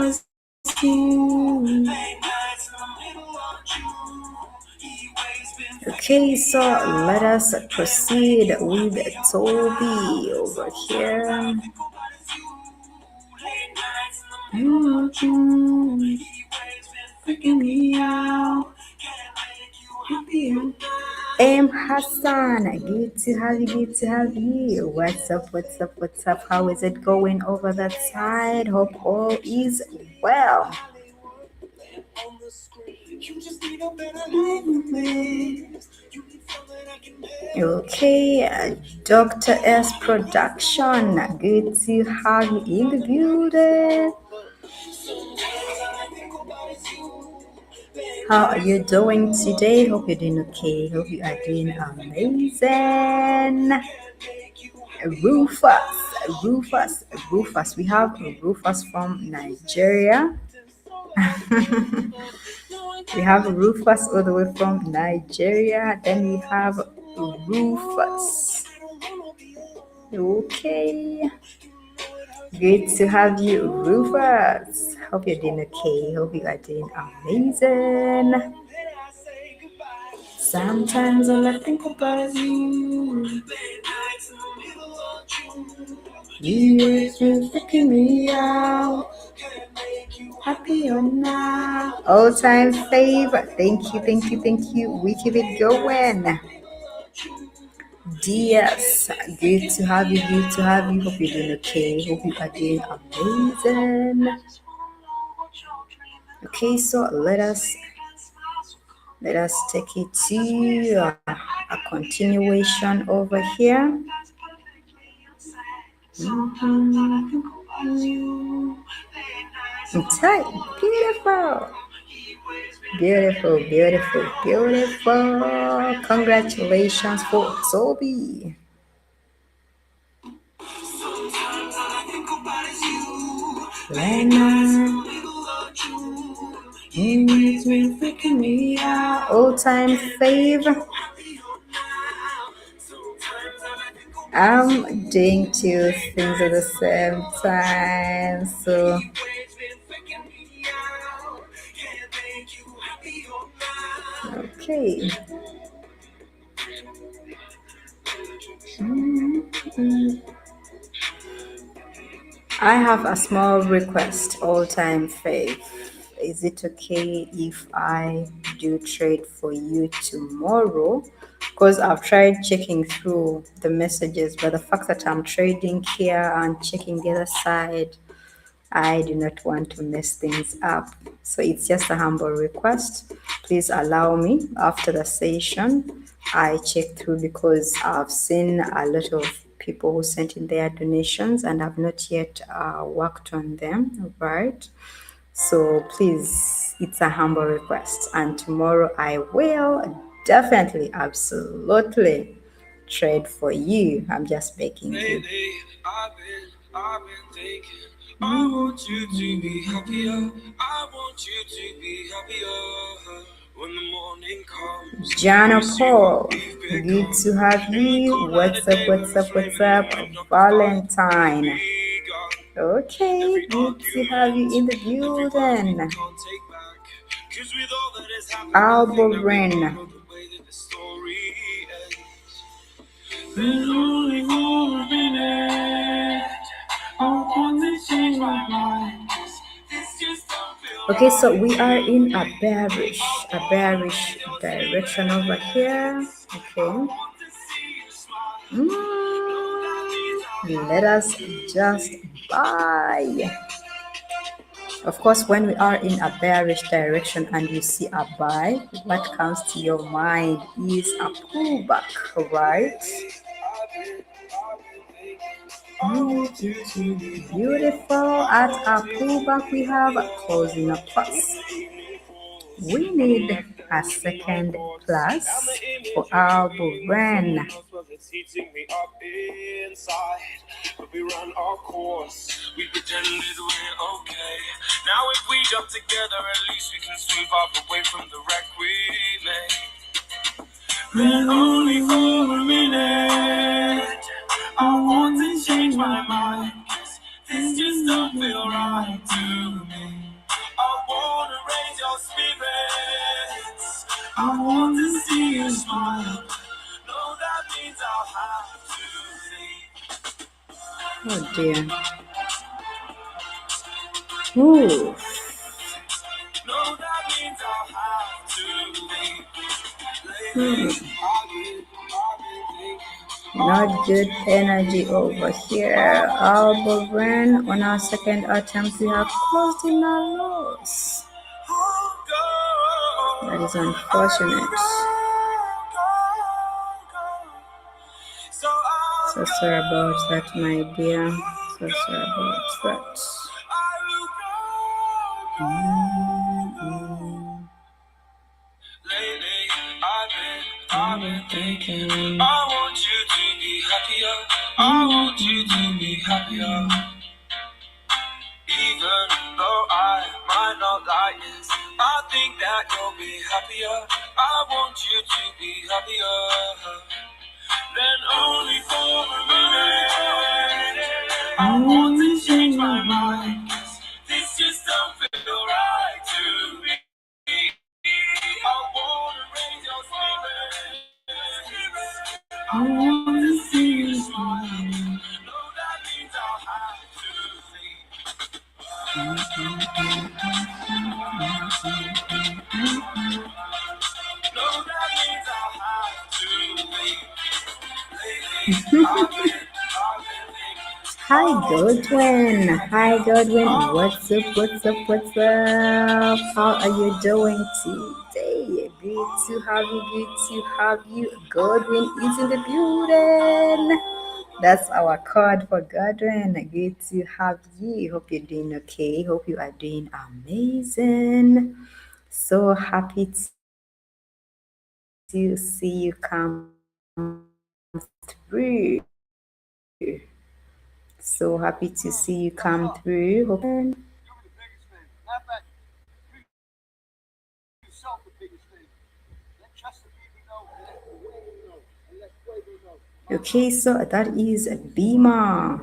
is you. Okay, so let us proceed with Toby over here. Freaking me out. Hassan, good to have you, good to have you. What's up, what's up, what's up? How is it going over that side? Hope all is well. Okay, Dr. S Production, good to have you in the building. How are you doing today? Hope you're doing okay. Hope you are doing amazing. Rufus. We have Rufus from Nigeria. We have Rufus all the way from Nigeria. Then we have Rufus. Okay. Good to have you, Rufus. Hope you're doing okay. Hope you are doing amazing. Sometimes all I think about is you. You freaking me out. Happy or not? All time fave. Thank you, thank you, thank you. We keep it going. DS, good to have you, good to have you. Hope you're doing okay. Hope you are doing amazing. Okay, so let us take it to a continuation over here. Tight, beautiful. Beautiful, beautiful, beautiful. Congratulations for Toby. Lena, you makes me freaking me out. All time fave. I'm doing two things at the same time, so okay. I have a small request, all time fave. Is it okay if I do trade for you tomorrow? Because I've tried checking through the messages, but the fact that I'm trading here and checking the other side, I do not want to mess things up. So it's just a humble request. Please allow me after the session. I check through because I've seen a lot of people who sent in their donations and I've not yet worked on them, right? So please, it's a humble request. And tomorrow I will definitely, absolutely trade for you. I'm just begging you. Lately, I've been thinking. I want you to be happier. I want you to be happier. When the morning comes, Jana you see what Paul, we've good become. to have In the you. cold light What's of up, day, when what's it's up, what's raining up? and we've not the fight, we've Valentine. begun. Okay, Every good to have you argument, in the every word we building. can't take back. 'Cause with all that has happened, I think that we Alborin. both know the way that the story ends. Then only for a minute, I want to change my mind. This just don't feel Okay, so right we to are in me. a bearish direction over here. Okay. Let us just buy. Of course, when we are in a bearish direction and you see a buy, what comes to your mind is a pullback, right? Beautiful. At a pullback, we have closing a plus. We need a second plus for our brand. But we run our course. We pretended we're okay. Now if we jump together, at least we can swim far away from the wreck we made. Then only for a minute, I want to change my mind. This just don't feel right to me. I wanna raise your spirits. I want to see you smile. No, that means I'll have Oh dear. Ooh. no, that means I'll have to leave. Lately, Not good energy over here. Alboran, on our second attempt, we have closed in our loss. That is unfortunate. So sorry about that, my dear. So sorry about that. Lately, I've been thinking. I want you to be happier. I want you to be happier. Even though I might not like this, I think that you'll be happier. I want you to be happier. Then only for a minute, I want to change my mind. This just don't feel right to me. I wanna raise your spirits. I want to see you smile. No, that means I'll have to leave. No, that means I'll have to leave. Lately, Hi, Godwin. Hi, Godwin. What's up? What's up? What's up? How are you doing today? Good to have you. Good to have you. Godwin is in the building. That's our code for Godwin. Good to have you. Hope you're doing okay. Hope you are doing amazing. So happy to see you come through. So happy to see you come through. Hope you're doing amazing. You're the biggest fan. Matter of fact, you yourself the biggest fan. Let Chesapeake know, and let Wayne know, and let Quavo know. Okay, so that is Bima.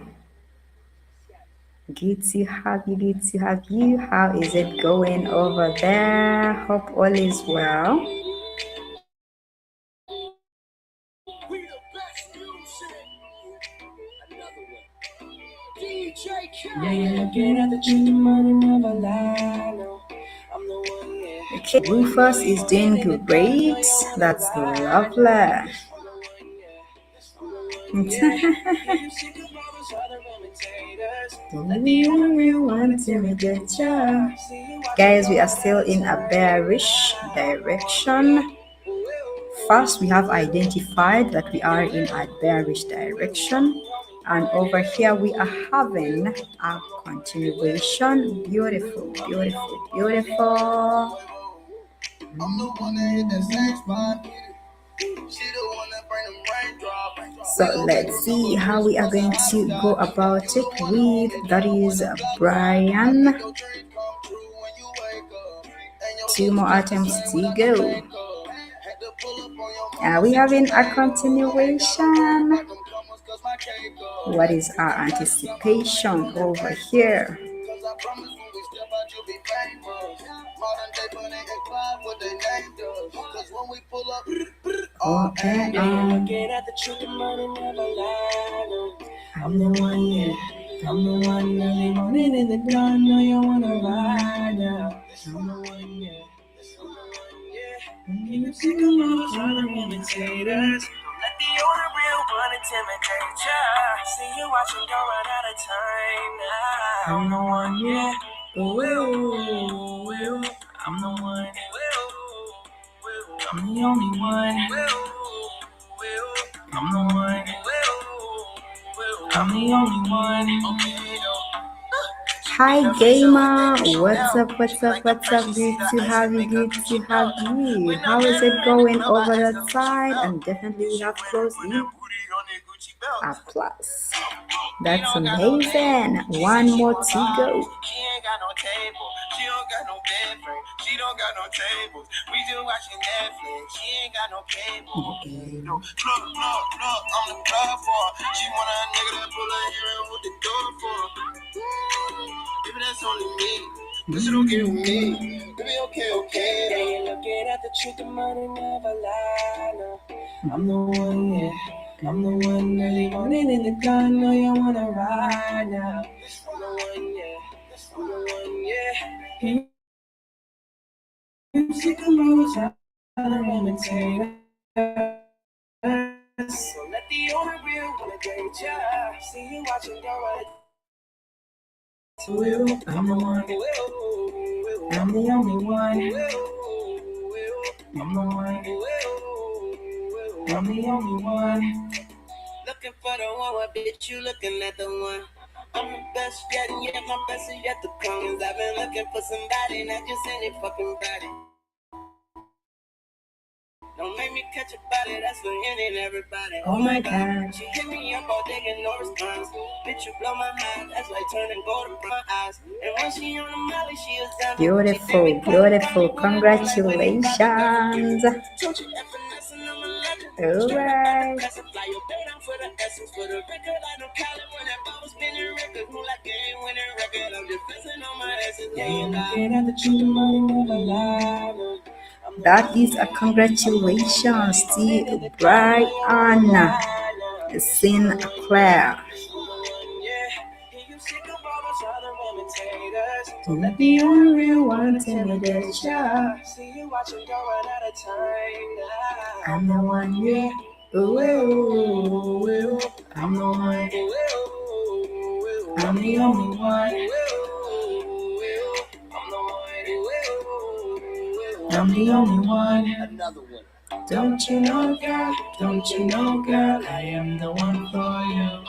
Good to have you. Good to have you. How is it going over there? Hope all is well. We the best music. Another one. DJ Khaled. Yeah, you're looking at the truth, the money never lie. No, I'm the one, yeah. Okay, Rufus is doing great. That's lovely. You want to make a job. Guys, we are still in a bearish direction. First, we have identified that we are in a bearish direction. And over here we are having a continuation. Beautiful, beautiful, beautiful. I'm the one that hit that same spot. She the one that bring them raindrops. So let's see how we are going to go about it with that is Brian. 2 more items to go. Are we having a continuation? What is our anticipation over here? Okay, I'm the one, yeah. I'm the one early morning in the dawn. Know you wanna ride now. I'm the one, yeah. Can you see the rules on the imitators? Don't let the older real one intimidate ya. See you watching, don't run out of time now. I'm the one, yeah. Ooh, ooh, ooh. I'm the one. I'm the only one. I'm the one. I'm the only one. hi gamer, what's up, what's up, what's up? Good to have you, good to have you. How is it going over that side? And definitely we have closed in a plus. That's amazing. One more to go. She ain't got no table. She don't got no bed frame. She don't got no tables. We just watching Netflix. She ain't got no cable. Look, I'm the plug for her. She want a nigga that pull her hair and hold the door for her. Baby, that's only me. But you don't get with me. Baby, okay. Yeah, you looking at the truth, the money never lie. No. I'm the one, yeah. I'm the one early morning in the gun. Know you wanna ride now. I'm the one, yeah. I'm the one, yeah. You see the rules, how to imitate us. So let the owner real wanna date ya. See you watching, go right. I'm the one. I'm the only one. I'm the one. I'm the only one. Looking for the one, what bitch you looking at the one? I'm the best yet, and yet my best is yet to come. Cause I've been looking for somebody, not just any fucking body. Don't make me catch a body, that's for any and everybody. Oh my god. She hit me up all day, get no response. Bitch, you blow my mind, that's like turning gold in my eyes. And when she on the molly, she is down. Beautiful, beautiful. Congratulations. Alright. That is a congratulations to Brian Sinclair. Don't let the unreal one intimidate ya. See you watching, don't run out of time now. I'm the one, yeah. Ooh, ooh, ooh. I'm the one. I'm the only one. I'm the only one. Another one. Don't you know, girl? Don't you know, girl? I am the one for you.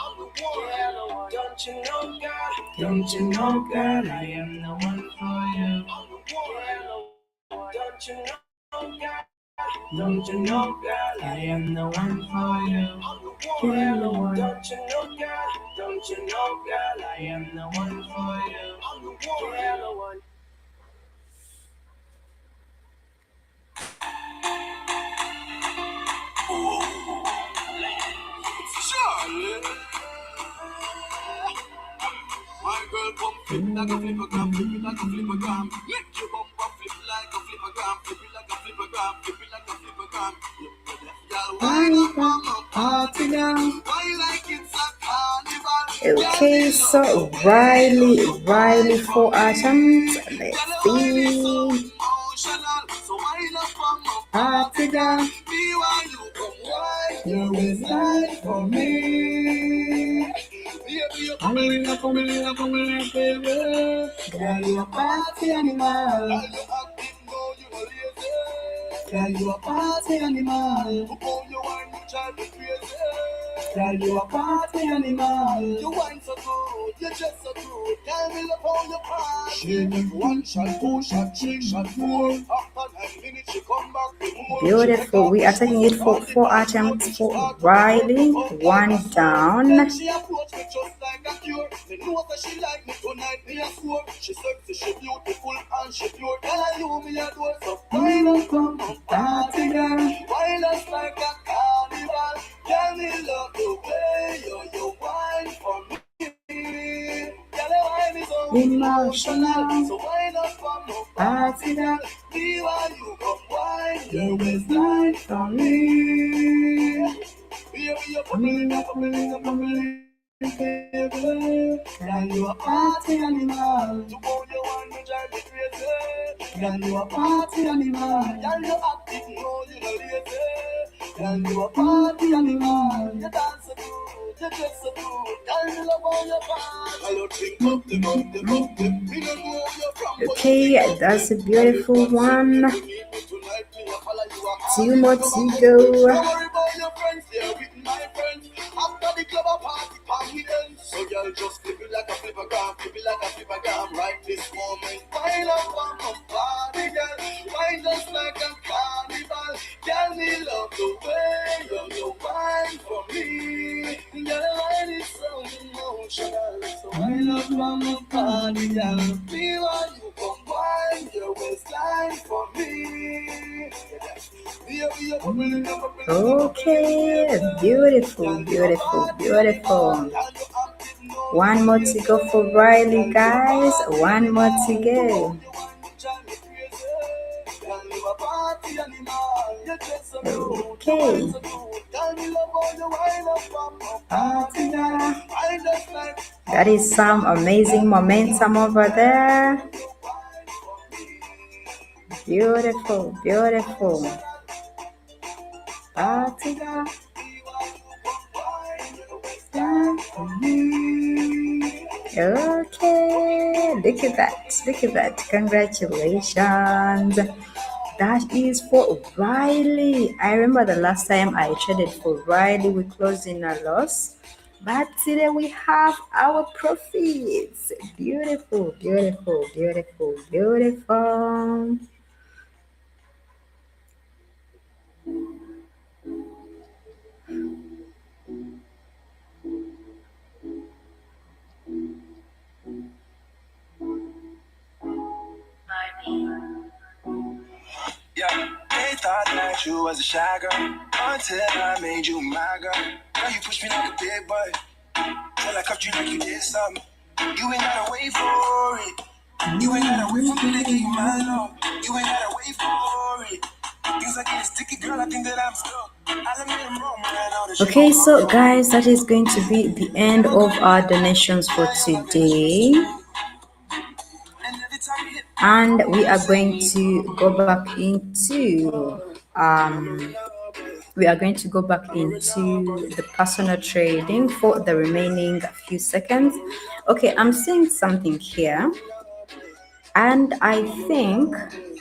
Don't you know, girl? Don't you know, girl? I am the one for you. Don't you know, girl? Don't you know, girl? I am the one for you. You're the one. Don't you know, girl? Don't you know, girl? I am the one for you. You're the one. My girl come flip like a flippergram, flip it like a flippergram. Make your bumper flip like a flippergram, flip it like a flippergram, flip it like a flippergram. Wind up on my party down, why like it's a carnival? Okay, so Riley 4 items. Let's see. So wind up on my Party down. be while you come wine. You decide for me. Girl, you a party animal. Girl, you a party animal. drive me crazy. Girl, you a party animal. You wine so good, you just so good. Girl, me love how you party. She make one shot, two shot, three shot, four. After 9 minutes, she come back with more. Beautiful. We are taking it for 4 attempts for Riley. One down. She approached me just like a cure. Me know that she like me tonight, me a score. She sexy, she beautiful, and she pure. Girl, I you me adore. So why not come on party, girl? Why not like a carnival? Girl, me love the way you wine for me. Girl, your wine is so emotional. So why not come on party, girl? Me while you come wine your waistline for me. You're bubbling up, bubbling up, bubbling. Girl, you a party animal. To go you want me drive me crazy. Girl, you a party animal. Girl, you active, no, you no lazy. Girl, you a party animal. You dance so good, you dress so good. Girl, you love all your party. Girl, you drink up the. Me no know you're from. Okay, that's a beautiful one. 2 more to go. Don't worry about your friends, they're with my friends. After the club, a party ends. So girl, just flip it like a flipper gram, right this moment. Wind up on my body, girl. Wind just like a carnival. Girl, me love the way you wine for me. Girl, wine is so emotional. So wind up on my body, girl. Feel how you come wine your waistline for me. Okay, beautiful, beautiful, beautiful. One more to go for Riley, guys. One more to go. Okay. That is some amazing momentum over there. Beautiful, beautiful. Okay, look at that, look at that. Congratulations. That is for Riley. I remember the last time I traded for Riley, we closed in a loss. But today we have our profits. Beautiful, beautiful, beautiful, beautiful. Yeah, they thought that you was a shy girl until I made you my girl. Now you push me like a big boy till I cuffed you like you did something. You ain't gotta wait for it. You ain't gotta wait for me to give you my love. You ain't gotta wait for it. Things are getting sticky, girl. I think that I'm stuck. Okay, so guys, that is going to be the end of our donations for today. And we are going to go back into the personal trading for the remaining few seconds. Okay, I'm seeing something here, and I think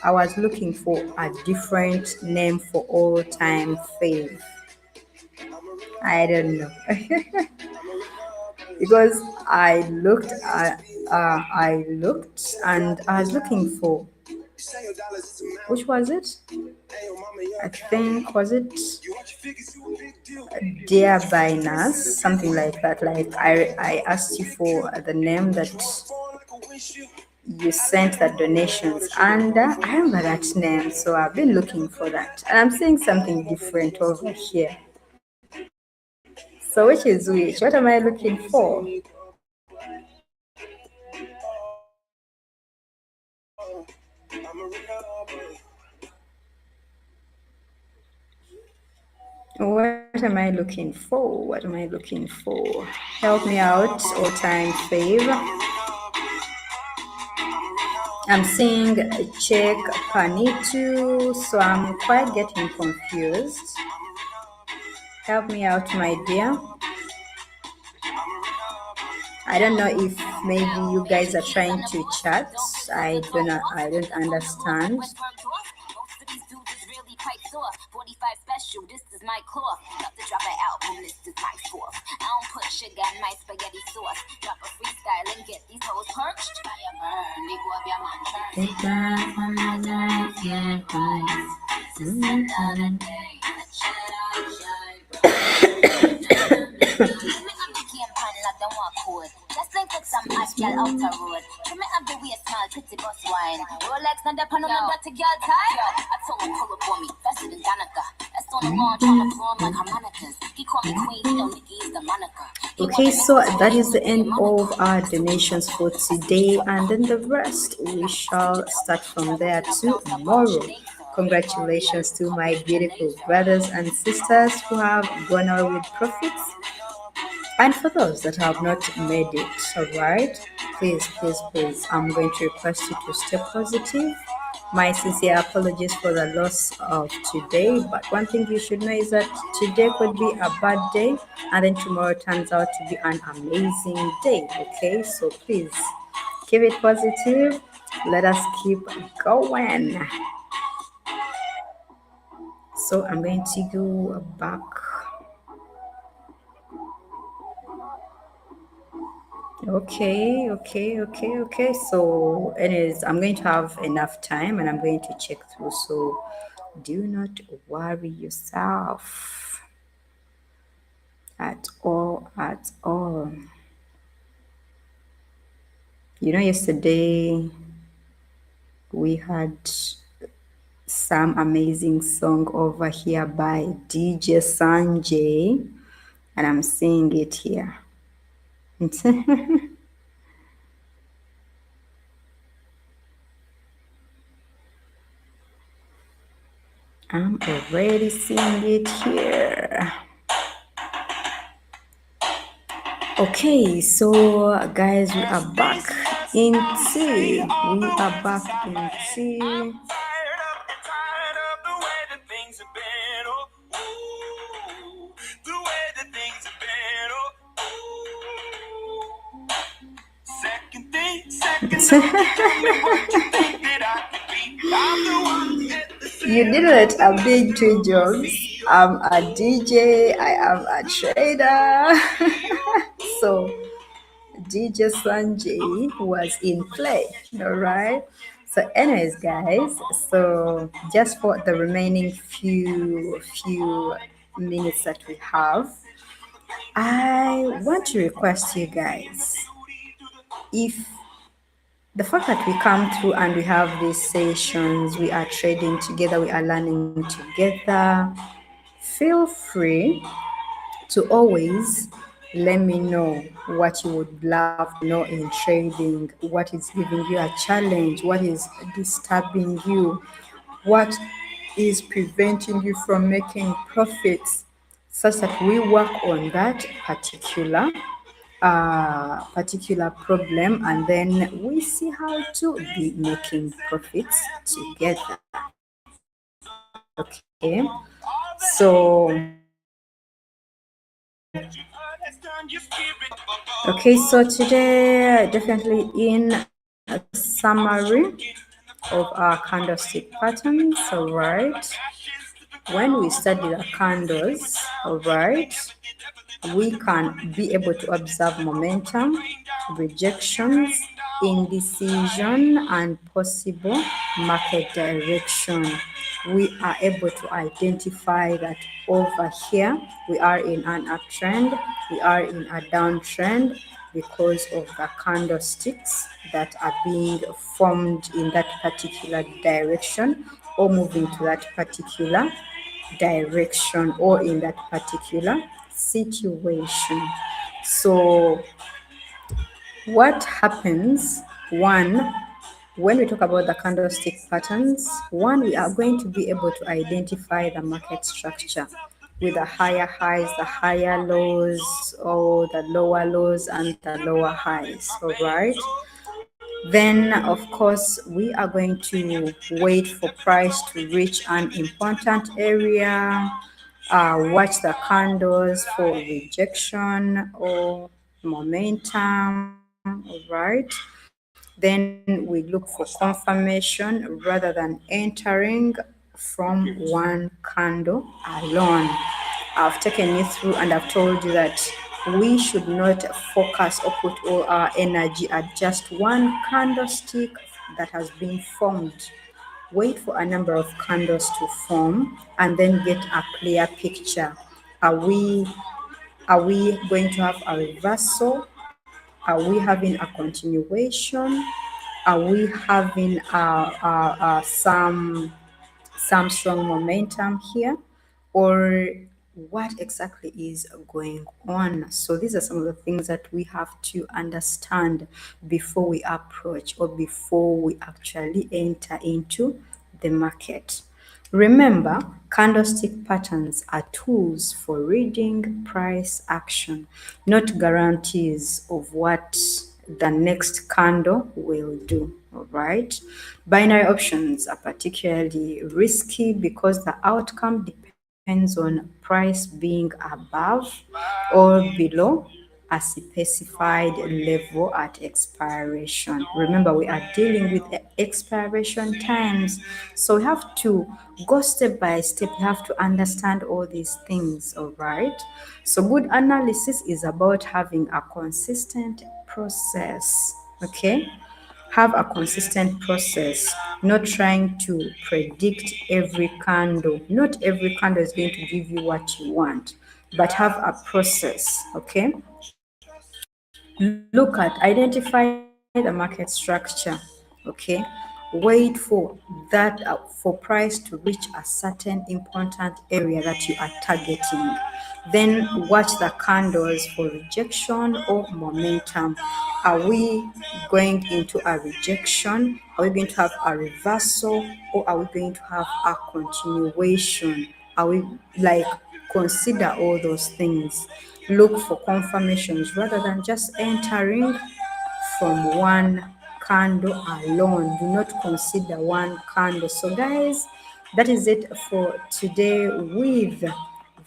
I was looking for a different name for all time fave. I don't know. Because I looked and I was looking for, which was it? I think, was it Dear Binance, something like that. Like I asked you for the name that you sent the donations under. I remember that name, so I've been looking for that, and I'm seeing something different over here. So which is which? What am I looking for? What am I looking for? What am I looking for? Help me out, all time fave. I'm seeing check Panitu, so I'm quite getting confused. Help me out, my dear. I don't know if maybe you guys are trying to chat. I don't understand. price off. 45 special, this is my cloth. About to drop an album, this is my fourth. I don't put sugar in my spaghetti sauce. Drop a freestyle and get these hoes perched. Fire burn, they go up your man church. It's back on my night, yeah, guys. This is another day. Just think it's some hot girl out the road. Trim me up the waist, small, pretty bus wine. Rolex, not the pan on the dirty girl tie. Yo, I told him pull up on me, faster than Danica. That's on the wall, trying to blow him like harmonicas. He call me queen, he don't think he's the moniker. Okay, so that is the end of our donations for today, and then the rest we shall start from there tomorrow. Congratulations to my beautiful brothers and sisters who have gone out with profits. And for those that have not made it, all right, please, I'm going to request you to stay positive. My sincere apologies for the loss of today, but one thing you should know is that today could be a bad day, and then tomorrow turns out to be an amazing day. Okay, so please keep it positive. Let us keep going. So I'm going to go back. Okay. So, anyways, I'm going to have enough time and I'm going to check through. So, do not worry yourself at all, at all. You know, yesterday we had some amazing song over here by DJ Sanjay, and I'm seeing it here. I'm already seeing it here. Okay, so guys, we are back into. You didn't let a big two jobs. I'm a DJ, I am a trader. So DJ Sanjay was in play, all right? So anyways, guys, so just for the remaining few minutes that we have, I want to request you guys, if the fact that we come through and we have these sessions, we are trading together, we are learning together, feel free to always let me know what you would love to know in trading, what is giving you a challenge, what is disturbing you, what is preventing you from making profits, such that we work on that particular problem, and then we see how to be making profits together. Okay, so today, definitely in the summary of our candlestick patterns, all right, when we study the candles, all right, we can be able to observe momentum, rejections, indecision, and possible market direction. We are able to identify that over here we are in an uptrend, we are in a downtrend because of the candlesticks that are being formed in that particular direction or moving to that particular direction or in that particular situation. So what happens, one, when we talk about the candlestick patterns, one, we are going to be able to identify the market structure with the higher highs, the higher lows, or the lower lows and the lower highs, all right? Then, of course, we are going to wait for price to reach an important area, watch the candles for rejection or momentum, all right? Then we look for confirmation rather than entering from one candle alone. I've taken you through and I've told you that we should not focus or put all our energy at just one candlestick that has been formed. Wait for a number of candles to form and then get a clear picture. Are we are we going to have a reversal? Are we having a continuation? Are we having some strong momentum here, or what exactly is going on? So these are some of the things that we have to understand before we approach or before we actually enter into the market. Remember, candlestick patterns are tools for reading price action, not guarantees of what the next candle will do. All right. Binary options are particularly risky because the outcome depends on price being above or below a specified level at expiration. Remember, we are dealing with expiration times, so we have to go step by step. We have to understand all these things, all right? So, good analysis is about having a consistent process, okay? Have a consistent process, not trying to predict every candle. Not every candle is going to give you what you want, but have a process, okay? Look at, identify the market structure, okay? Wait for that, for price to reach a certain important area that you are targeting. Then watch the candles for rejection or momentum. Are we going into a rejection? Are we going to have a reversal, or are we going to have a continuation? Are we like, consider all those things? Look for confirmations rather than just entering from one candle alone. Do not consider one candle. So, guys, that is it for today with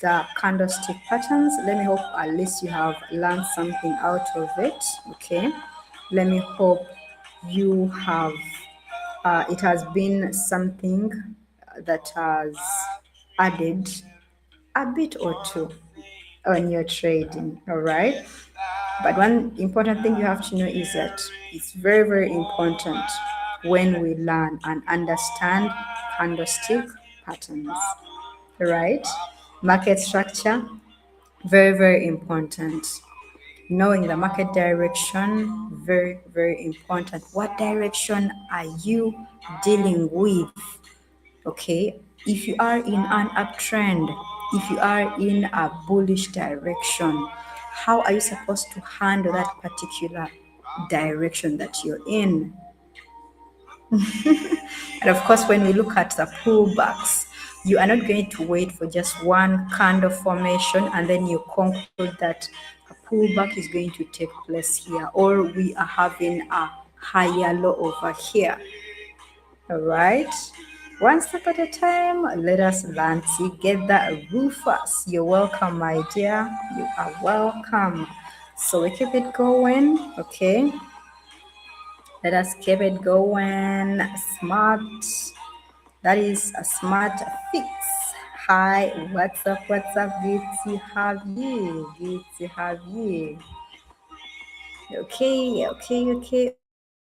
the candlestick patterns. Let me hope at least you have learned something out of it. Okay. Let me hope you have, it has been something that has added a bit or two on your trading. All right. But one important thing you have to know is that it's very, very important when we learn and understand candlestick patterns, right? Market structure, very, very important. Knowing the market direction, very, very important. What direction are you dealing with? Okay, if you are in an uptrend, if you are in a bullish direction, how are you supposed to handle that particular direction that you're in? And of course, when we look at the pullbacks, you are not going to wait for just one candle formation and then you conclude that a pullback is going to take place here, or we are having a higher low over here. All right. One step at a time, let us learn together. Rufus, you're welcome, my dear. You are welcome. So we keep it going, okay? Let us keep it going. Smart. That is a smart fix. Hi, what's up? What's up? Good to have you. Good to have you. Okay.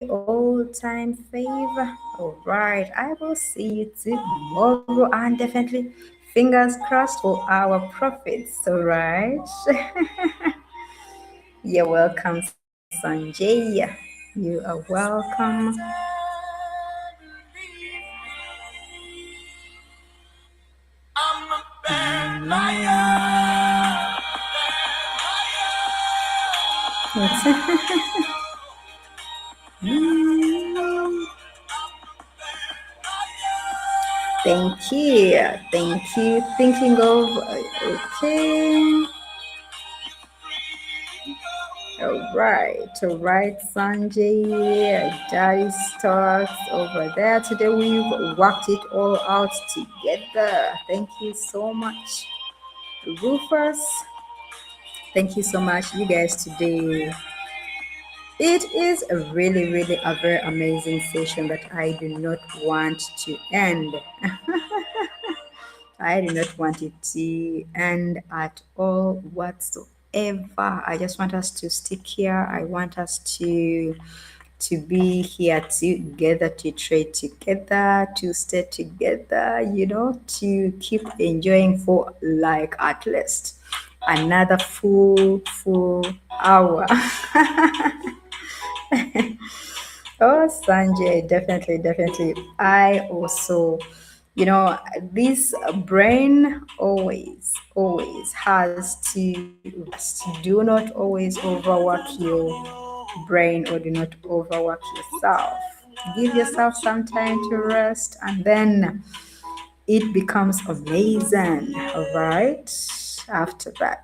All time favor. All right. I will see you tomorrow and definitely fingers crossed for our profits. All right. You're welcome, Sanjay. You are welcome. Thank you. Thank you. Thinking of, okay. All right, Sanjay, Daddy Stocks over there. Today we've worked it all out together. Thank you so much, Rufus. Thank you so much, you guys, today. It is a really, really a very amazing session that I do not want to end. I do not want it to end at all whatsoever. I just want us to stick here. I want us to be here together, to trade together, to stay together, to keep enjoying for like at least another full hour. Oh, Sanjay, definitely, definitely. I also, this brain always has to rest. Do not always overwork your brain or do not overwork yourself. Give yourself some time to rest and then it becomes amazing, all right? After that.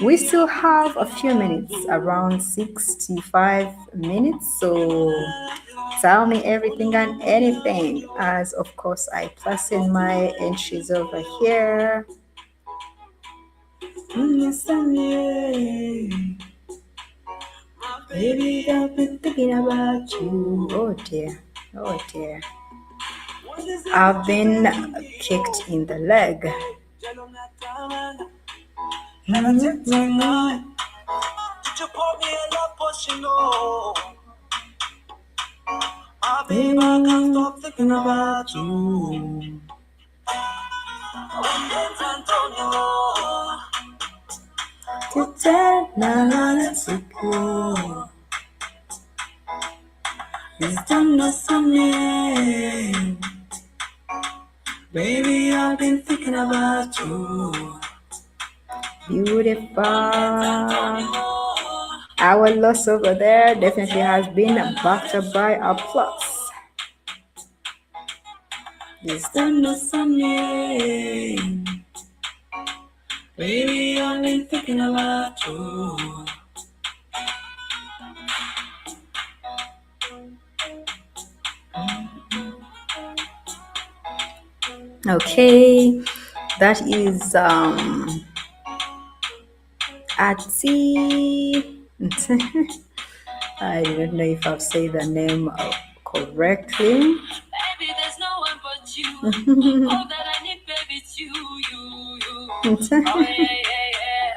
We still have a few minutes, around 65 minutes. So tell me everything and anything. As of course, I plus in my entries over here. Yes, baby, I've been thinking about you. Oh dear, oh dear. I've been kicked in the leg. Baby, I can't stop thinking about you. Now let's go. It's done me. Baby, I've been thinking about you. Beautiful. Our loss over there definitely has been backed up by a plus. It's done me. Baby, I've been thinking about you. Okay, that is at sea. I don't know if I've said the name correctly. Baby, there's no one but you. All that I need, baby, it's you. Oh, yeah.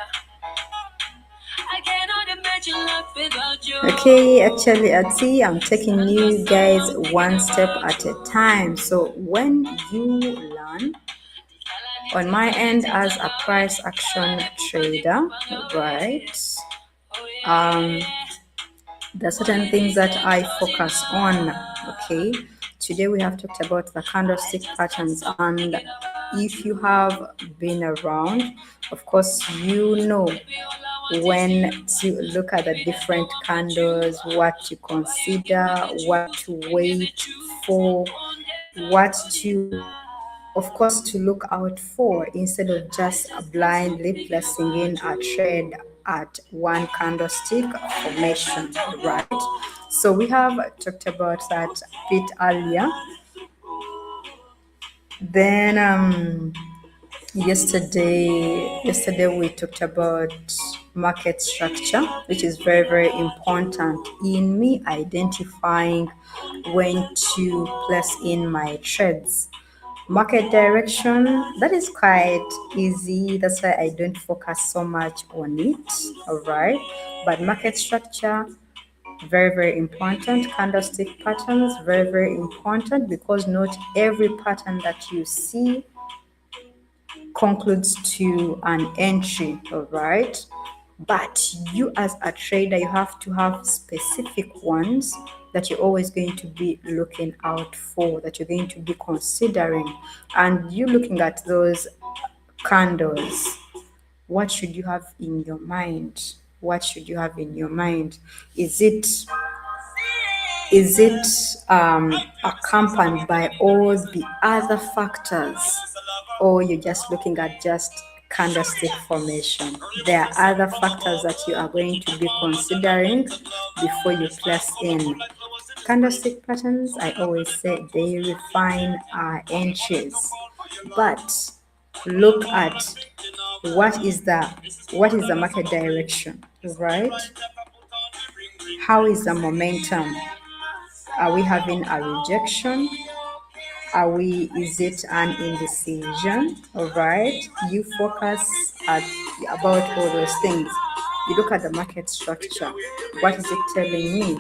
I cannot imagine life without you. Okay, actually, at sea, I'm taking you guys one step at a time. So when you learn, on my end as a price action trader, right? Um, there are certain things that I focus on. Okay, today we have talked about the candlestick patterns, and if you have been around, of course, you know when to look at the different candles, what to consider, what to wait for, what to, of course, to look out for instead of just blindly placing in a trade at one candlestick formation, right? So we have talked about that a bit earlier. Then yesterday we talked about market structure, which is very, very important in me identifying when to place in my trades. Market direction, that is quite easy. That's why I don't focus so much on it. All right. But market structure, very, very important. Candlestick patterns, very, very important because not every pattern that you see concludes to an entry. All right. But you as a trader, you have to have specific ones that you're always going to be looking out for, that you're going to be considering. And you looking at those candles, what should you have in your mind? What should you have in your mind? Is it accompanied by all the other factors, or you're just looking at just candlestick formation? There are other factors that you are going to be considering before you place in candlestick patterns. I always say they refine our entries, but look at what is the market direction, right? How is the momentum? Are we having a rejection? Is it an indecision? All right. You focus at about all those things. You look at the market structure. What is it telling me?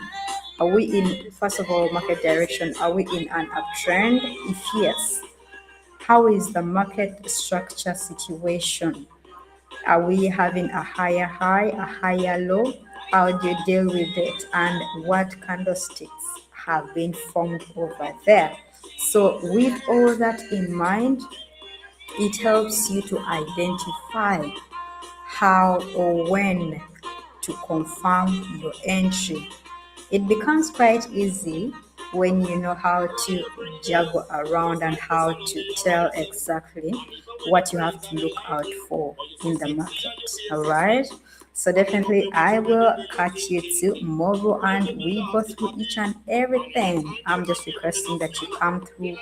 Are we in, first of all, market direction? Are we in an uptrend? If yes, how is the market structure situation? Are we having a higher high, a higher low? How do you deal with it? And what candlesticks have been formed over there? So, with all that in mind, it helps you to identify how or when to confirm your entry. It becomes quite easy when you know how to juggle around and how to tell exactly what you have to look out for in the market. All right. So definitely, I will catch you tomorrow, and we go through each and everything. I'm just requesting that you come through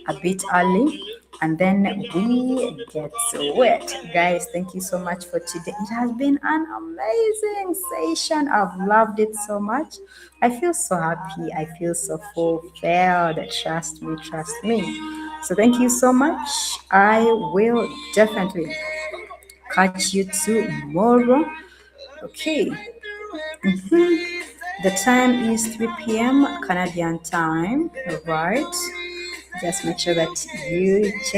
a bit early, and then we get to it. Guys, thank you so much for today. It has been an amazing session. I've loved it so much. I feel so happy. I feel so fulfilled. Trust me, trust me. So thank you so much. I will definitely catch you tomorrow. Okay. The time is 3 p.m. Canadian time. All right. Just make sure that you check